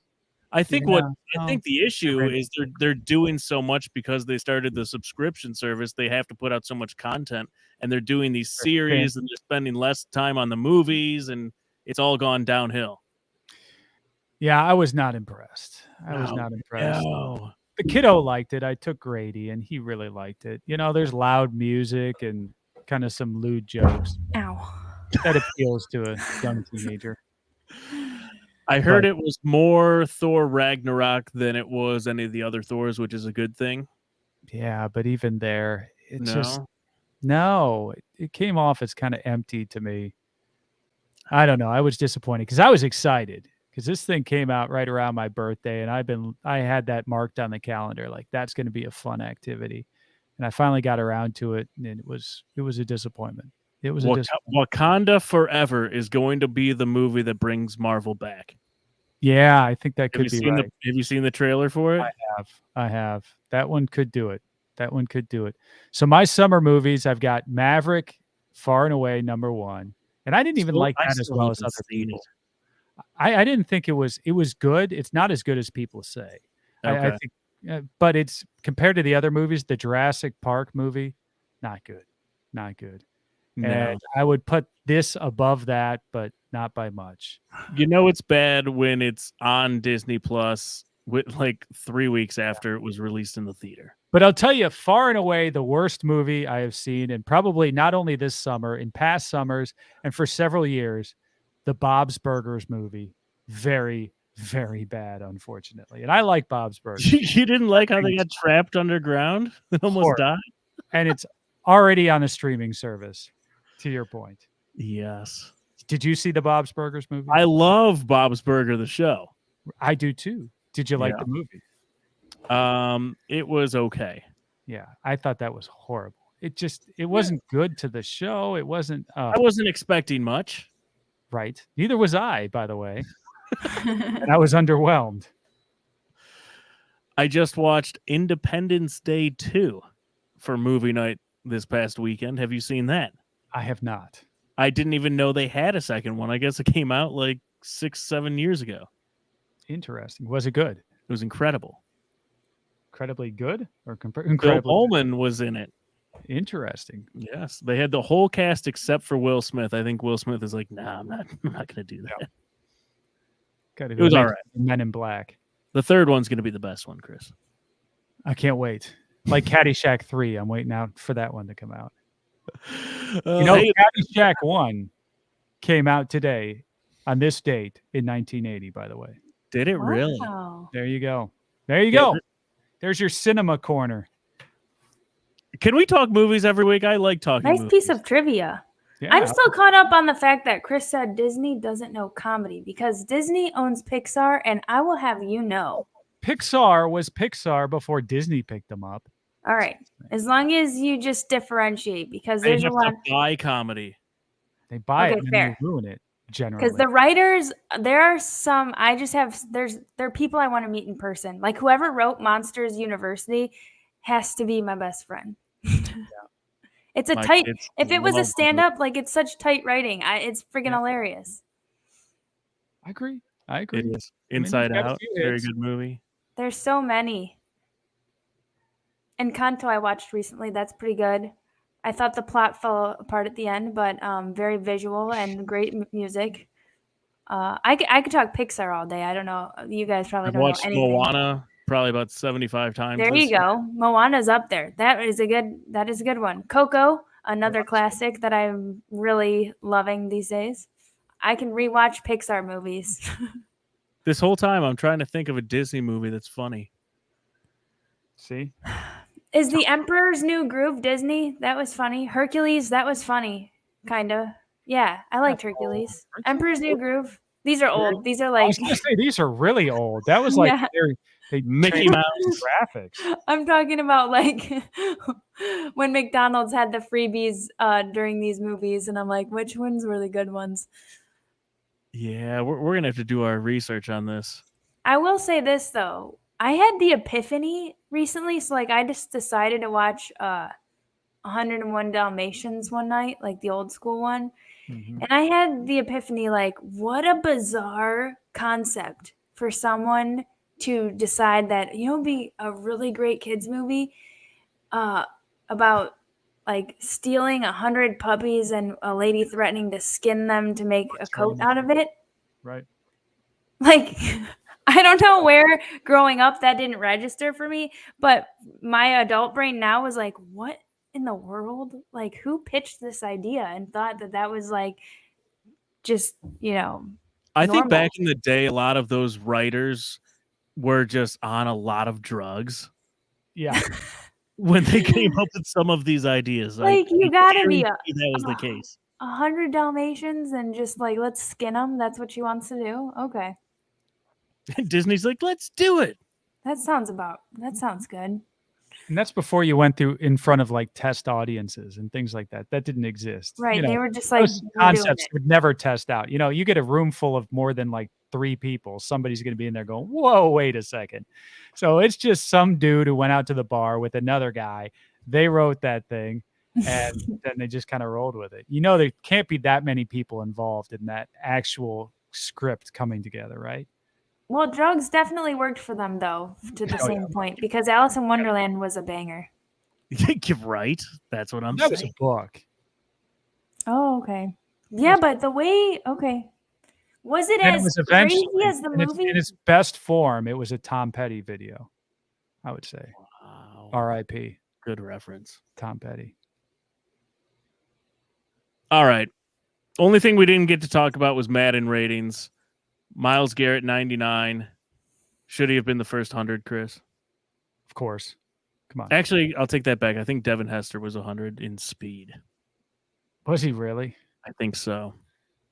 I think I think the issue Right. is they're doing so much because they started the subscription service. They have to put out so much content, and they're doing these series, and they're spending less time on the movies, and it's all gone downhill. Yeah, I was not impressed. I was not impressed. No. The kiddo liked it. I took Grady, and he really liked it. There's loud music and kind of some lewd jokes Ow. that appeals to a young teenager. I heard it was more Thor Ragnarok than it was any of the other Thors, which is a good thing. Yeah, but even there, it's No. just no. It came off as kind of empty to me. I don't know. I was disappointed because I was excited because this thing came out right around my birthday, and I had that marked on the calendar like that's going to be a fun activity, and I finally got around to it, and it was a disappointment. It was a disappointment. Wakanda Forever is going to be the movie that brings Marvel back. Yeah, I think that could be right. Have you seen the trailer for it? I have. That one could do it. So my summer movies, I've got Maverick, far and away number one, and I didn't even like that as well as other people. I didn't think it was good. It's not as good as people say. Okay. I think, but it's compared to the other movies, the Jurassic Park movie, not good. No. And I would put this above that, but not by much. It's bad when it's on Disney Plus with like 3 weeks after it was released in the theater. But I'll tell you, far and away, the worst movie I have seen, and probably not only this summer, in past summers, and for several years, the Bob's Burgers movie. Very, very bad, unfortunately. And I like Bob's Burgers. You didn't like how they got trapped underground and almost Horrible. died? And it's already on a streaming service, to your point. Yes. Did you see the Bob's Burgers movie? I love Bob's Burger, the show. I do too. Did you like Yeah. the movie? It was okay. Yeah, I thought that was horrible. It wasn't good to the show. It wasn't I wasn't expecting much. right. Neither was I, by the way. And I was underwhelmed. I just watched Independence Day 2 for movie night this past weekend. Have you seen that? I have not. I didn't even know they had a second one. I guess it came out like 6-7 years ago. Interesting. Was it good? It was incredible. Incredibly good or Bill incredibly Pullman was in it. interesting? Yes, they had the whole cast except for Will Smith. I think Will Smith is like, nah, I'm not going to do that. It was all right. Men in Black. The third one's going to be the best one, Chris. I can't wait. Like Caddyshack 3. I'm waiting out for that one to come out. Caddyshack 1 came out today on this date in 1980, by the way. Did it really? Wow. There you go. There you go. There's your cinema corner. Can we talk movies every week? I like talking Nice movies. piece of trivia. Yeah. I'm still caught up on the fact that Chris said Disney doesn't know comedy because Disney owns Pixar, and I will have you know. Pixar was Pixar before Disney picked them up. All right, as long as you just differentiate, because They there's a have lot. to buy comedy. They buy Okay, it and fair. then they ruin it, generally. Because the writers, there are some. I just have. There are people I want to meet in person. Like whoever wrote Monsters University has to be my best friend. It's a My tight. kids If it was a love stand up, like it's such tight writing. It's freaking hilarious. I agree. I agree. It is. Inside got a Out, few very hits. good movie. There's so many. And Kanto I watched recently. That's pretty good. I thought the plot fell apart at the end, but very visual and great music. I could talk Pixar all day. I don't know. You guys probably I've don't know watched anything. Moana probably about 75 times. There you go. Moana's up there. That is a good one. Coco, another classic that I'm really loving these days. I can rewatch Pixar movies. This whole time, I'm trying to think of a Disney movie that's funny. See? Is The Emperor's New Groove Disney? That was funny. Hercules, that was funny. Kinda. Yeah, I liked Hercules. Emperor's New Groove. These are old. These are I like was going to say, these are really old. That was like Yeah. they Mickey changed Mouse. the graphics. I'm talking about like when McDonald's had the freebies during these movies, and I'm like, which ones were the good ones? Yeah, we're going to have to do our research on this. I will say this though. I had the epiphany recently, so like I just decided to watch 101 Dalmatians one night, like the old school one. Mhm. And I had the epiphany like, what a bizarre concept for someone to decide that, it'd be a really great kids movie about like stealing 100 puppies and a lady threatening to skin them to make a coat out of it. Right. Like, I don't know where growing up that didn't register for me, but my adult brain now was like, what in the world? Like, who pitched this idea and thought that that was like just, I think normal? back in the day, a lot of those writers were just on a lot of drugs Yeah. when they came up with some of these ideas. Like, you gotta be guarantee that was the case. 100 Dalmatians and just like, let's skin them. That's what she wants to do. Okay. Disney's like, let's do it. That sounds good. And that's before you went through in front of like test audiences and things like that. That didn't exist. Right. You know, They were just like, those we're doing concepts it. would never test out. You get a room full of more than like 3 people. Somebody's going to be in there going, whoa, wait a second. So it's just some dude who went out to the bar with another guy. They wrote that thing and then they just kind of rolled with it. There can't be that many people involved in that actual script coming together, right? Well, drugs definitely worked for them, though, to the same point, because Alice in Wonderland was a banger. You're right. That's what I'm That was a saying. book. Oh, okay. Yeah, but the way, okay. Was it And as it was crazy eventually, as the movie? in its best form, it was a Tom Petty video, I would say. Wow. R.I.P. Good reference. Tom Petty. All right. Only thing we didn't get to talk about was Madden ratings. Myles Garrett, 99. Should he have been the first 100, Chris? Of course. Come on. Actually, I'll take that back. I think Devin Hester was 100 in speed. Was he really? I think so.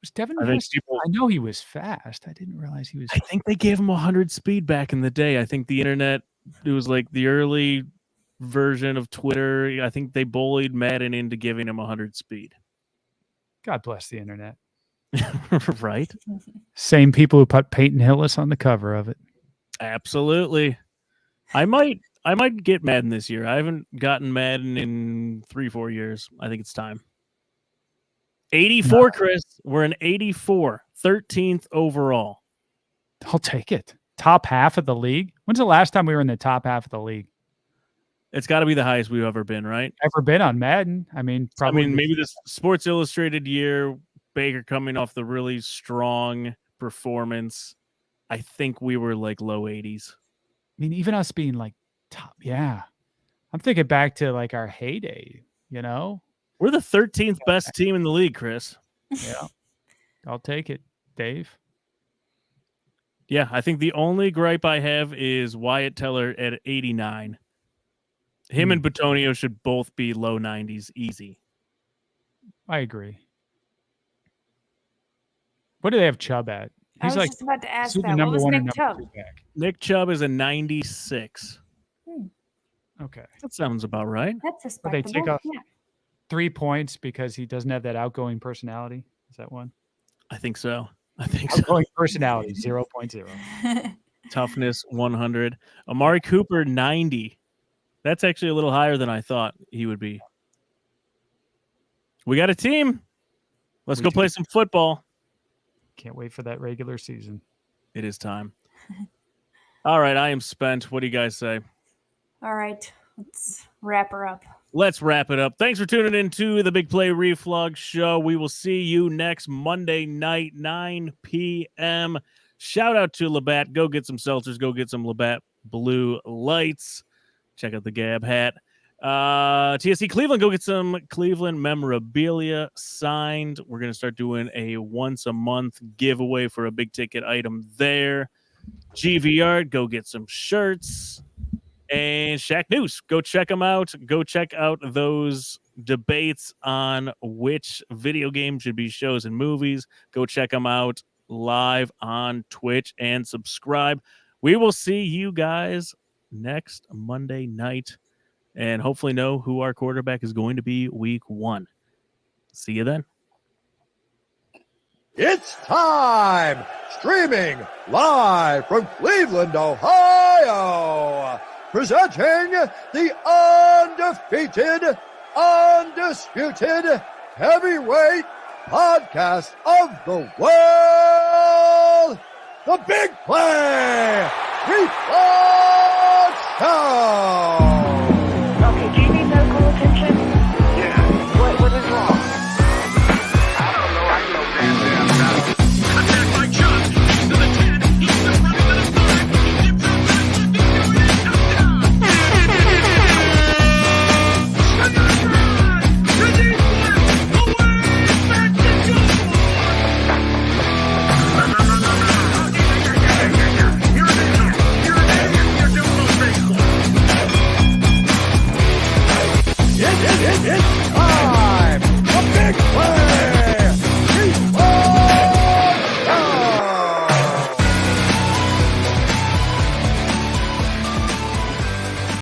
Was Devin I think Hester? I know he was fast. I didn't realize he was. I think they gave him 100 speed back in the day. I think the internet, it was like the early version of Twitter. I think they bullied Madden into giving him 100 speed. God bless the internet. Right? Same people who put Peyton Hillis on the cover of it. Absolutely. I might get Madden this year. I haven't gotten Madden in 3-4 years. I think it's time. 84, Chris. We're an 84, 13th overall. I'll take it. Top half of the league. When's the last time we were in the top half of the league? It's got to be the highest we've ever been, right? Ever been on Madden? I mean, probably. Maybe this Sports Illustrated year, Baker coming off the really strong performance. I think we were like low 80s. I mean, even us being like top. Yeah. I'm thinking back to like our heyday, you know? We're the 13th best team in the league, Chris. Yeah. I'll take it, Dave. Yeah, I think the only gripe I have is Wyatt Teller at 89. Him and Batonio should both be low 90s easy. I agree. What do they have Chubb at? I was just about to ask he's the that. What number was one Nick and Chubb? number 2 back. Nick Chubb is a 96. Okay. That sounds about right. That's But they respectable. take off Yeah. 3 points because he doesn't have that outgoing personality. Is that one? I think so. So. Outgoing personality, 0.0. Toughness, 100. Amari Cooper, 90. That's actually a little higher than I thought he would be. We got a team. Let's go play some football. Can't wait for that regular season. It is time. All right, I am spent. What do you guys say? All right. Let's wrap her up. Let's wrap it up. Thanks for tuning in to the Big Play Reflux Show. We will see you next Monday night, 9 p.m. Shout out to Labatt. Go get some seltzers. Go get some Labatt Blue Lights. Check out the Gab hat. TSC Cleveland, go get some Cleveland memorabilia signed. We're going to start doing a once-a-month giveaway for a big-ticket item there. GVR, go get some shirts. And Shaq News, go check them out. Go check out those debates on which video game should be shows and movies. Go check them out live on Twitch and subscribe. We will see you guys next Monday night and hopefully know who our quarterback is going to be week 1. See you then. It's time! Streaming live from Cleveland, Ohio! Presenting the undefeated, undisputed heavyweight podcast of the world, The Big Play Reflux Show!